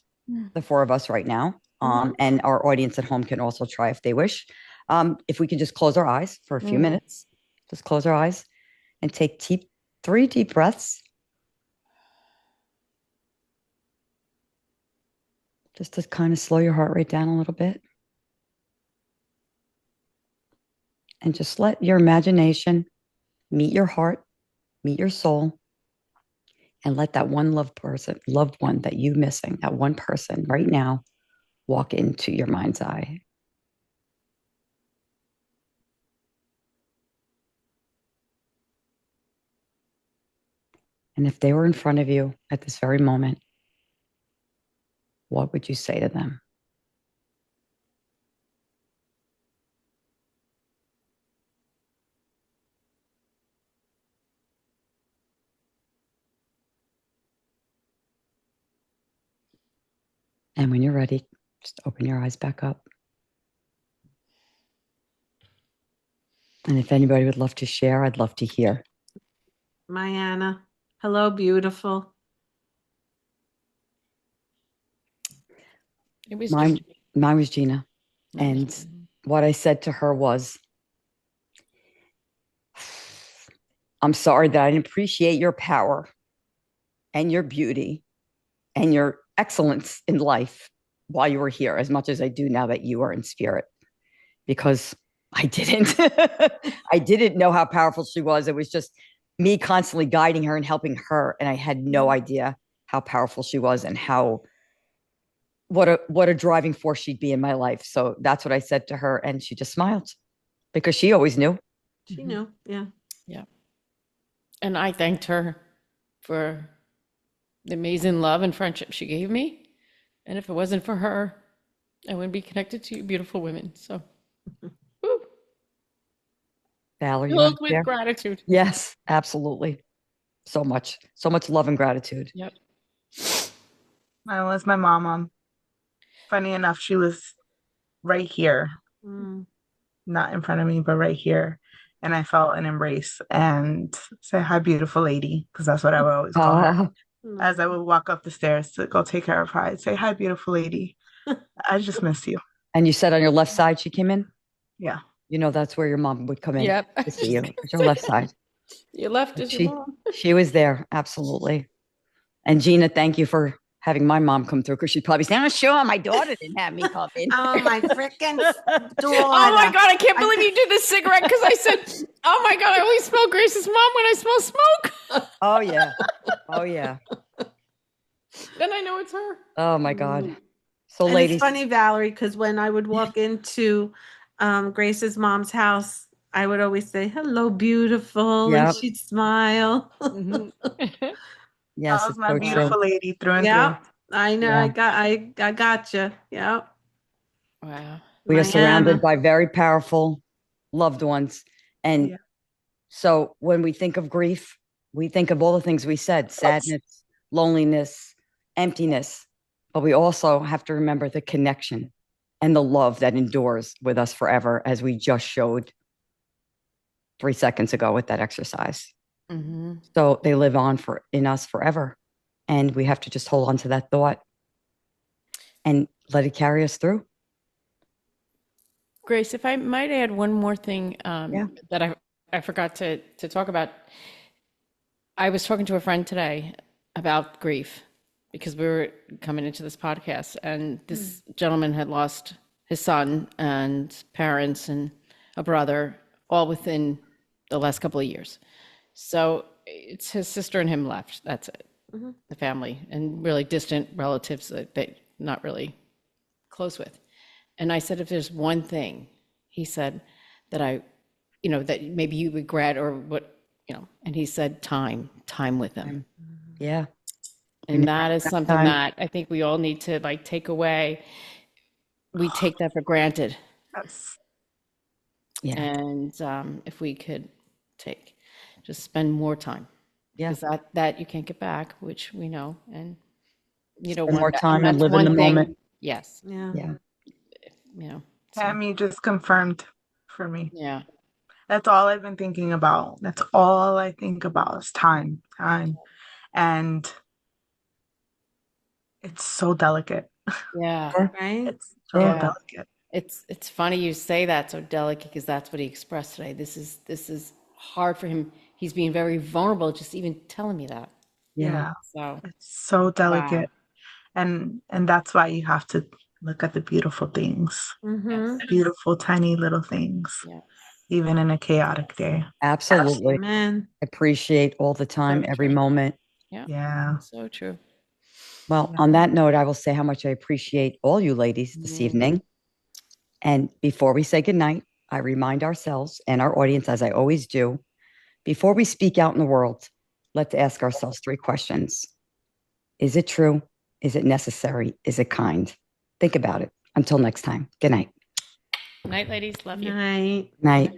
the four of us right now. And our audience at home can also try if they wish. If we can just close our eyes for a few minutes, just close our eyes and take 3 deep breaths. Just to kind of slow your heart rate down a little bit. And just let your imagination meet your heart, meet your soul, and let that one loved one that you're missing, that one person right now, walk into your mind's eye. And if they were in front of you at this very moment, what would you say to them? And when you're ready, just open your eyes back up. And if anybody would love to share, I'd love to hear. Mariana. Hello, beautiful. It was Mine was Gina. And what I said to her was, I'm sorry that I didn't appreciate your power and your beauty and your excellence in life while you were here as much as I do now that you are in spirit, because I didn't. I didn't know how powerful she was. It was just me constantly guiding her and helping her. And I had no idea how powerful she was and what a driving force she'd be in my life. So that's what I said to her. And she just smiled because she always knew. She knew. Yeah. Yeah. And I thanked her for the amazing love and friendship she gave me. And if it wasn't for her, I wouldn't be connected to you beautiful women. So, woo, Valarie, you filled want to with share? gratitude. Yes, absolutely. So much love and gratitude. Yep. Mine was my mama. Funny enough, she was right here, not in front of me, but right here. And I felt an embrace and say, "Hi, beautiful lady," because that's what I would always call her. As I would walk up the stairs to go take care of her, I'd say, "Hi, beautiful lady. I just miss you." And you said on your left side she came in? Yeah. You know, that's where your mom would come in Yep. to see you. It's your left side. Your left is your mom. She was there. Absolutely. And Gina, thank you for having my mom come through, because she'd probably say, "I'm sure my daughter didn't have me come in." Oh, my freaking daughter. Oh my God, I can't believe you did the cigarette because I said, oh my God, I only smell Grace's mom when I smell smoke. Oh, yeah. Oh, yeah. Then I know it's her. Oh, my God. So, And ladies. it's funny, Valarie, because when I would walk into Grace's mom's house, I would always say, "Hello, beautiful," Yep. and she'd smile. Yes, That was it's my so beautiful true. lady through and Yeah, through. I know. Yeah. I got you. Yeah. Wow. We are My surrounded Anna. by very powerful loved ones. And Yeah. so when we think of grief, we think of all the things we said: sadness, loneliness, emptiness. But we also have to remember the connection and the love that endures with us forever, as we just showed 3 seconds ago with that exercise. Mm-hmm. So they live on in us forever. And we have to just hold on to that thought and let it carry us through. Grace, if I might add one more thing Yeah. that I forgot to talk about. I was talking to a friend today about grief because we were coming into this podcast, and this gentleman had lost his son and parents and a brother all within the last couple of years. So it's his sister and him left. That's it. The family and really distant relatives that they not really close with. And I said, if there's one thing, he said, that that maybe you regret or what, and he said, time with them. Yeah. And that is something that I think we all need to like take away. We take that for granted. That's Yeah. And if we could just spend more time. Yeah. Because that you can't get back, which we know. And you don't Spend want more that. time and That's live in one the thing. moment. Yes. Yeah. Yeah. So, Tammy just confirmed for me. yeah. That's all I've been thinking about. That's all I think about is time. And it's so delicate. Yeah. Right. It's so Yeah. delicate. It's funny you say that, so delicate, because that's what he expressed today. This is hard for him. He's being very vulnerable, just even telling me that. Yeah. So It's so delicate. And that's why you have to look at the beautiful things. Mm-hmm. Beautiful tiny little things. yeah, Even in a chaotic day. Absolutely. Amen. Appreciate all the time, So every true. moment. Yeah. So true. Well, Yeah. on that note, I will say how much I appreciate all you ladies this evening. And before we say goodnight, I remind ourselves and our audience, as I always do, before we speak out in the world, let's ask ourselves 3 questions. Is it true? Is it necessary? Is it kind? Think about it. Until next time. Good night. Night, ladies. Love you. Night. Night.